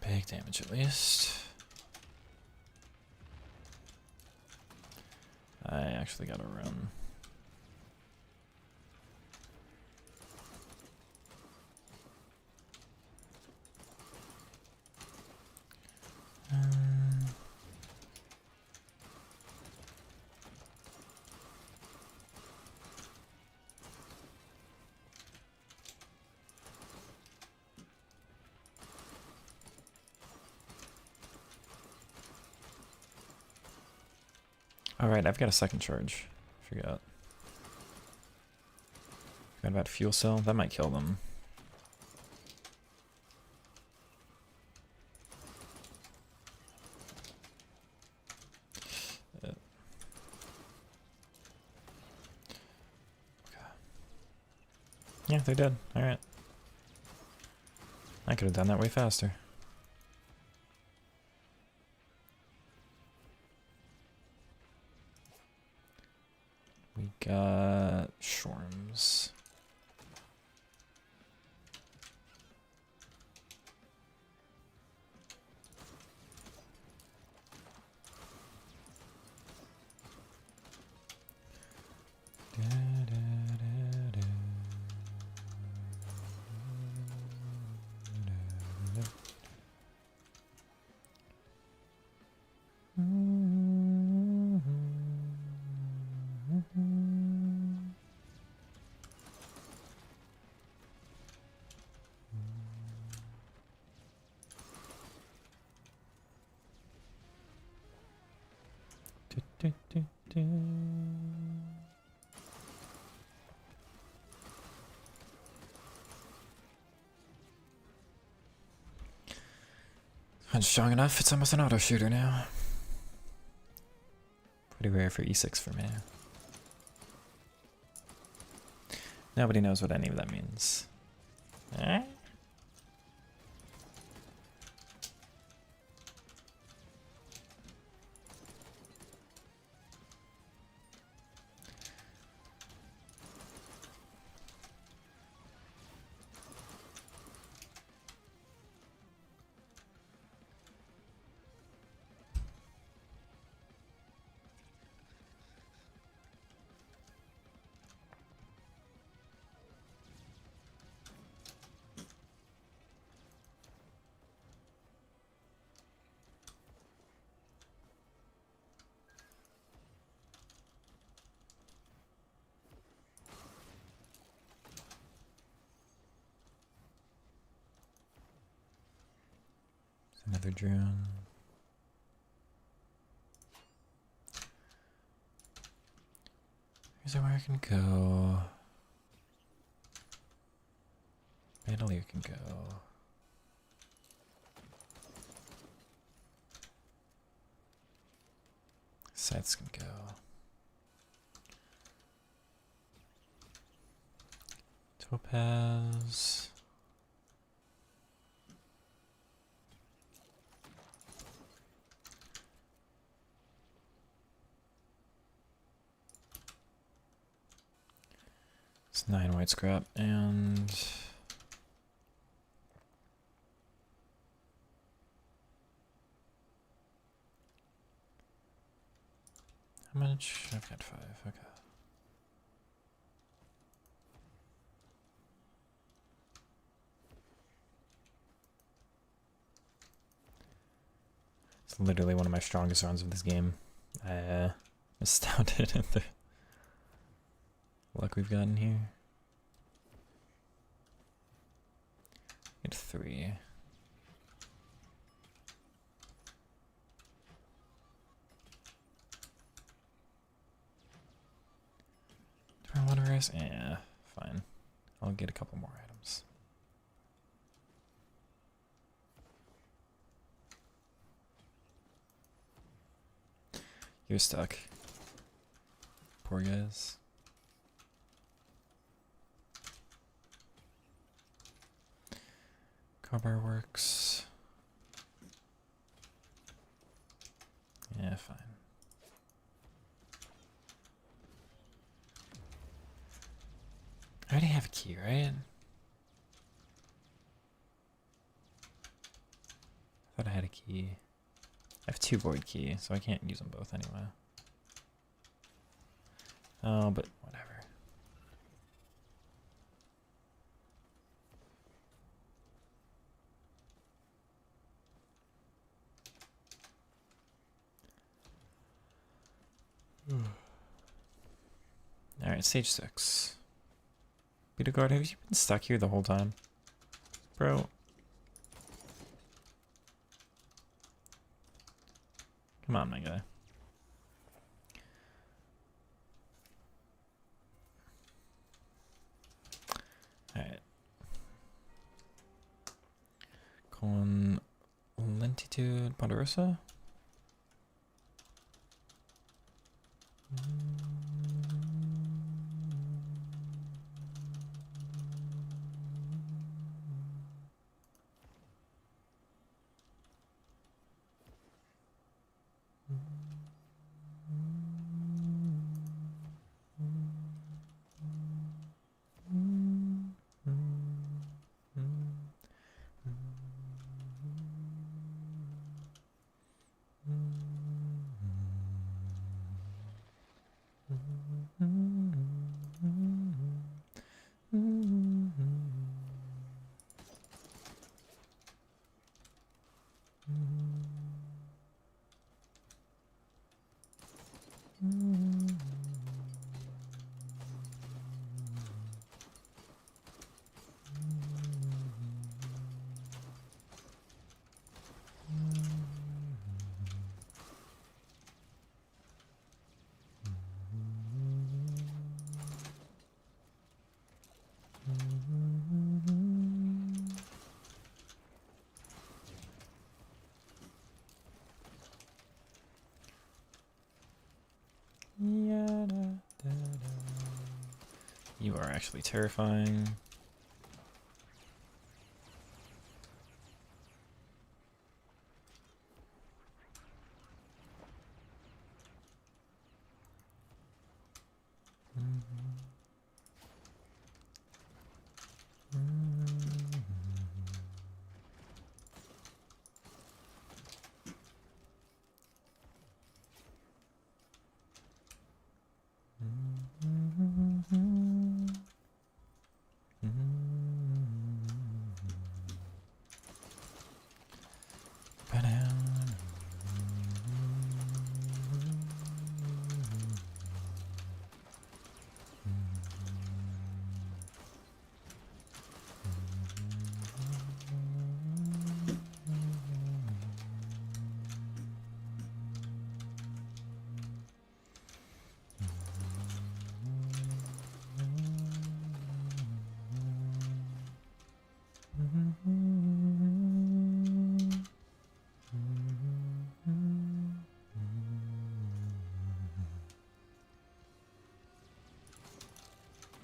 Big damage at least. I actually gotta run. Alright, I've got a second charge. Forgot. Forgot about fuel cell. That might kill them. Okay. Yeah, they're dead. Alright. I could have done that way faster. We got Shorms. Do, do, do. Not strong enough, it's almost an auto shooter now. Pretty rare for E6 for me. Nobody knows what any of that means. Eh? Another drone. Here's where I can go. Bandolier can go. Scythes can go. Topaz. It's 9 white scrap and how much? I've got 5, okay. It's literally one of my strongest runs of this game. Astounded at the luck we've gotten here. Get 3. Do I want to race? Yeah, fine. I'll get a couple more items. You're stuck. Poor guys. Crowbar works. Yeah, fine. I already have a key, right? I thought I had a key. I have 2 void keys, so I can't use them both anyway. Oh, but whatever. Alright, stage 6. Beetle Guard, have you been stuck here the whole time? Bro. Come on, my guy. Alright. Con Lentitude Ponderosa? You are actually terrifying.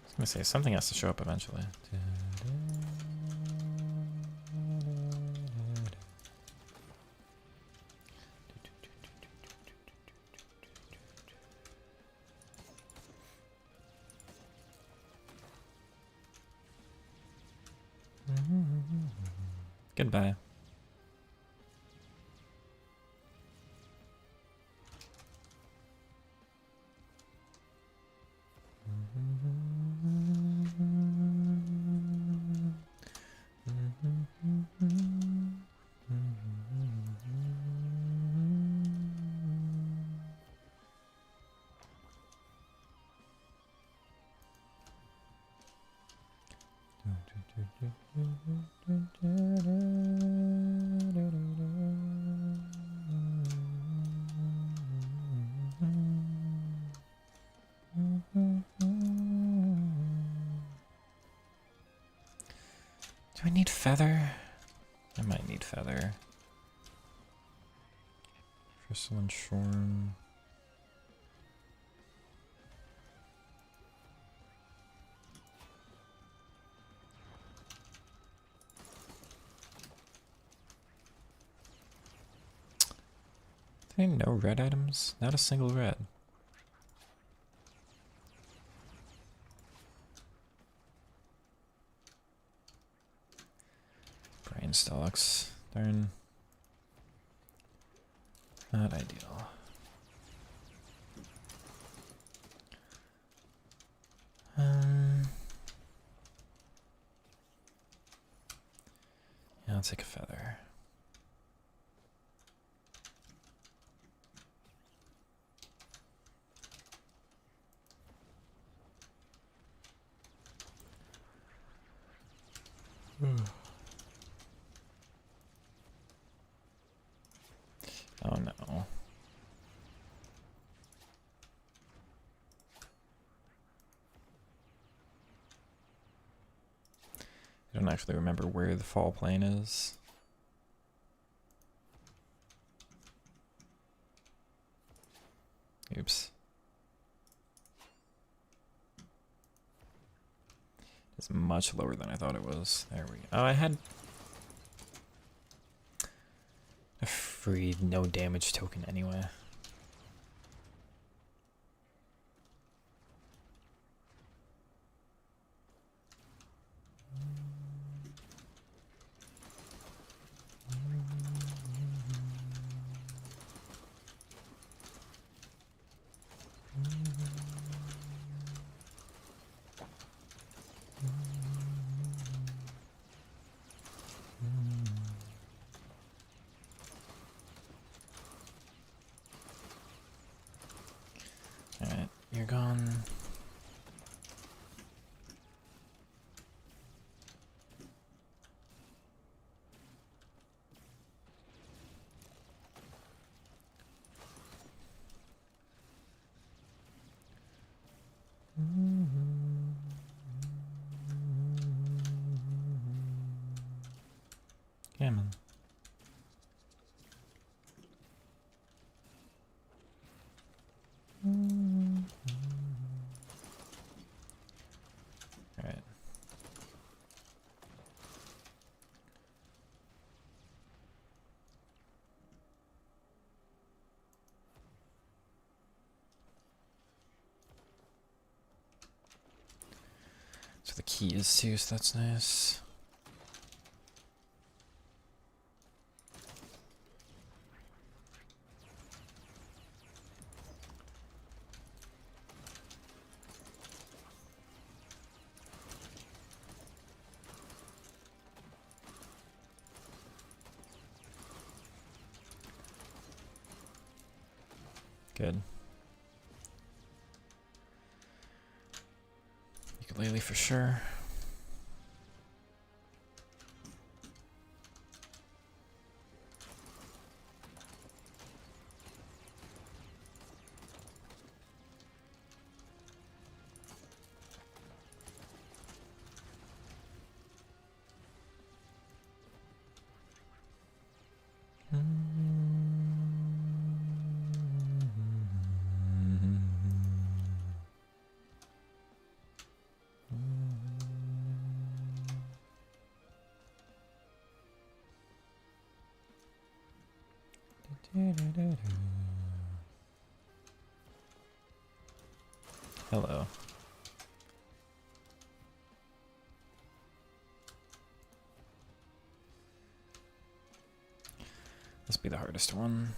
I was gonna say, something has to show up eventually. Goodbye. Do I need feather? I might need feather. Crystal and shorn. There ain't no red items? Not a single red. Brain stalks. Darn. Not ideal. Yeah, I'll take a feather. Oh no. I don't actually remember where the fall plane is. Oops. It's much lower than I thought it was. There we go. Oh, I had a free no damage token anyway. Alright, you're gone. Gammon. for the keys too, so that's nice. Good. Ukulele for sure. Hello. This will be the hardest one.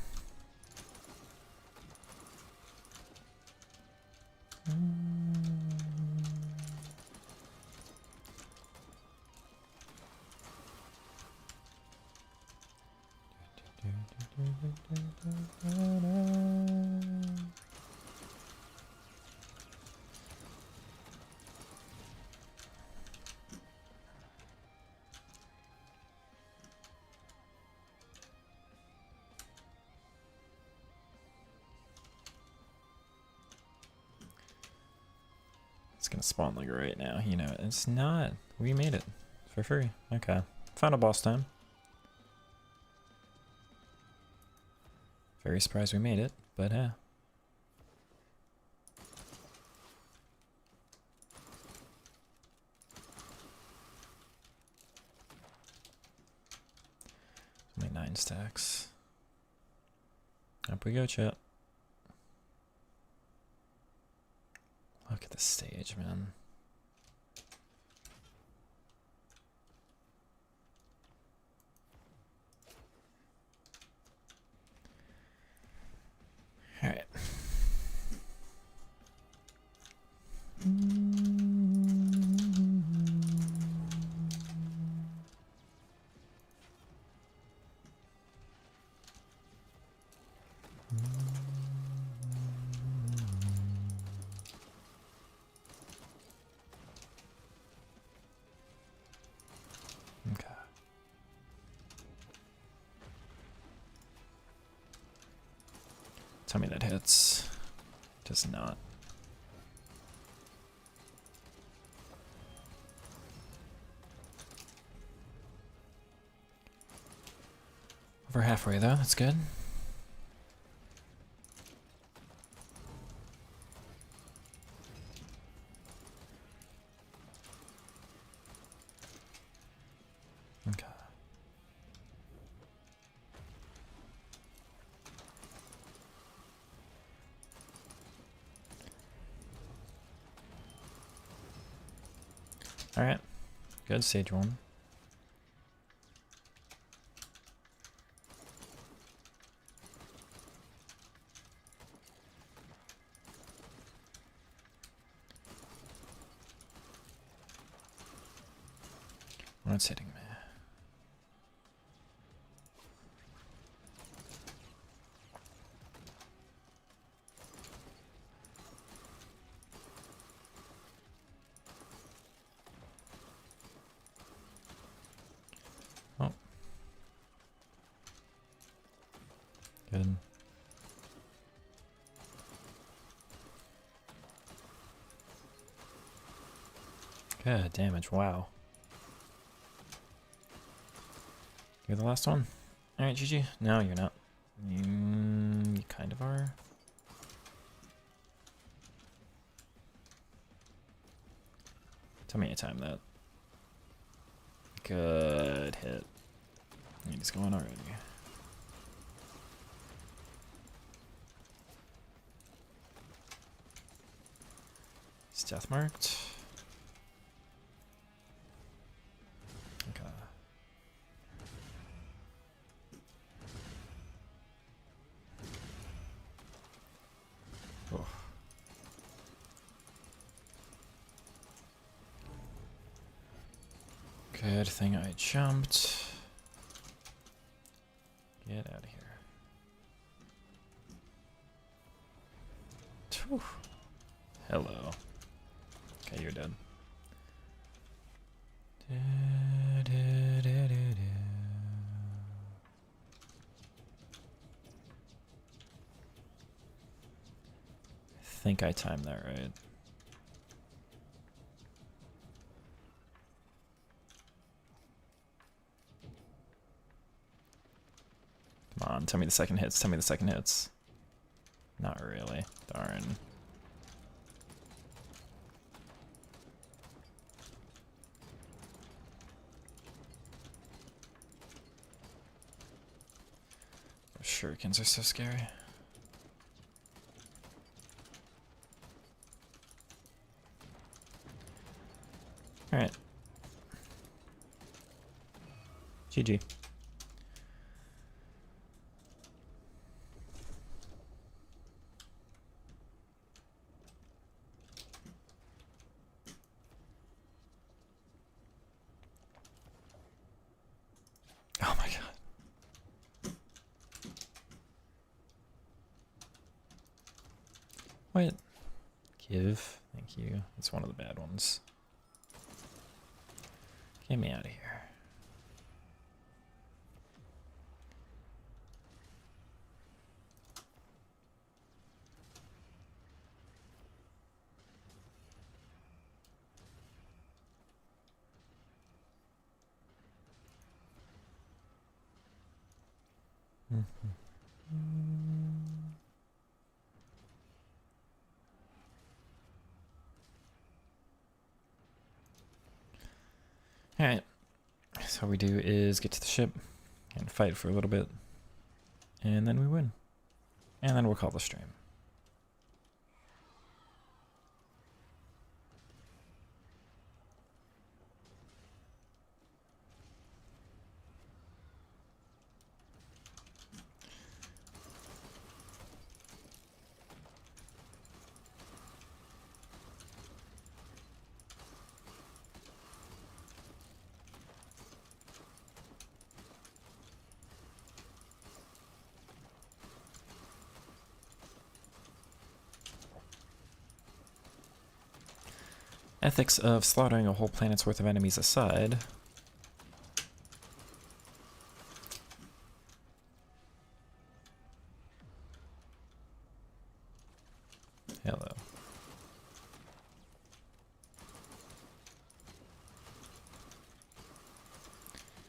It's gonna spawn like right now, you know. It's not. We made it for free. Okay. Final boss time. Very surprised we made it, but yeah. Only 9 stacks. Up we go, chat. Look at the stage, man. All right. Okay. Tell me that hits. Does not. Over halfway though, that's good. Okay. All right. Good stage one. What's hitting me? Oh. Good. Good damage, wow. You're the last one? Alright, GG. No, you're not. You kind of are. Tell me you time that. Good hit. He's going already. He's death marked. Oh. Good thing I jumped. Get out of here. Whew. Hello. Okay, you're dead. I think I timed that right. Come on, tell me the second hits, tell me the second hits. Not really. Darn. Shurikens are so scary. Alright. GG. Oh my god. What? Give. Thank you. It's one of the bad ones. Get me out of here. Alright. So what we do is get to the ship and fight for a little bit. And then we win. And then we'll call the stream. Ethics of slaughtering a whole planet's worth of enemies aside. Hello.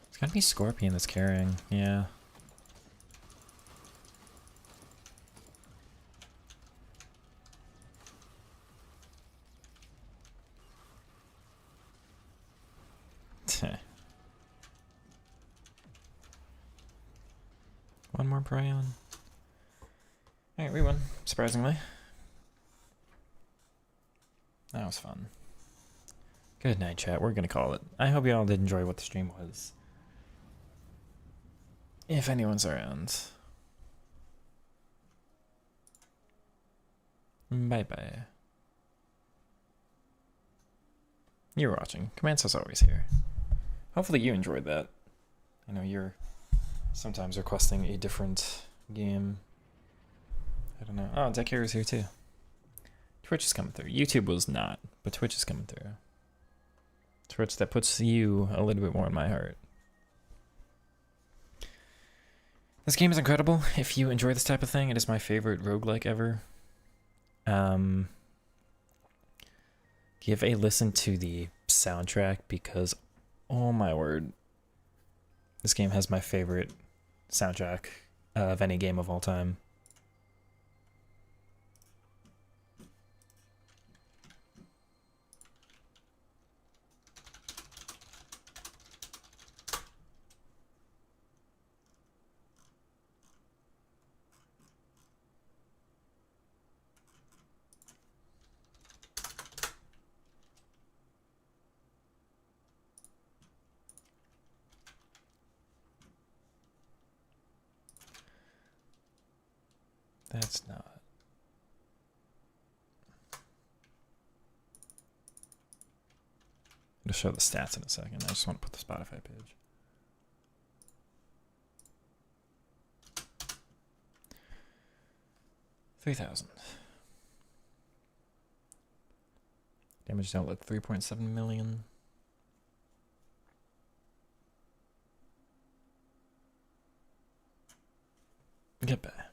It's gotta be Scorpion that's carrying, yeah. One more Bryon. Alright, we won, surprisingly. That was fun. Good night, chat. We're gonna call it. I hope you all did enjoy what the stream was. If anyone's around. Bye-bye. You're watching. Commanso's always here. Hopefully you enjoyed that. I know you're sometimes requesting a different game. I don't know. Oh, Deck Hero is here too. Twitch is coming through. YouTube was not, but Twitch is coming through. Twitch, that puts you a little bit more in my heart. This game is incredible. If you enjoy this type of thing, it is my favorite roguelike ever. Give a listen to the soundtrack because, oh my word, this game has my favorite soundtrack of any game of all time. That's not. I'll show the stats in a second. I just want to put the Spotify page. $3,000. Damage outlet 3.7 million. Get back.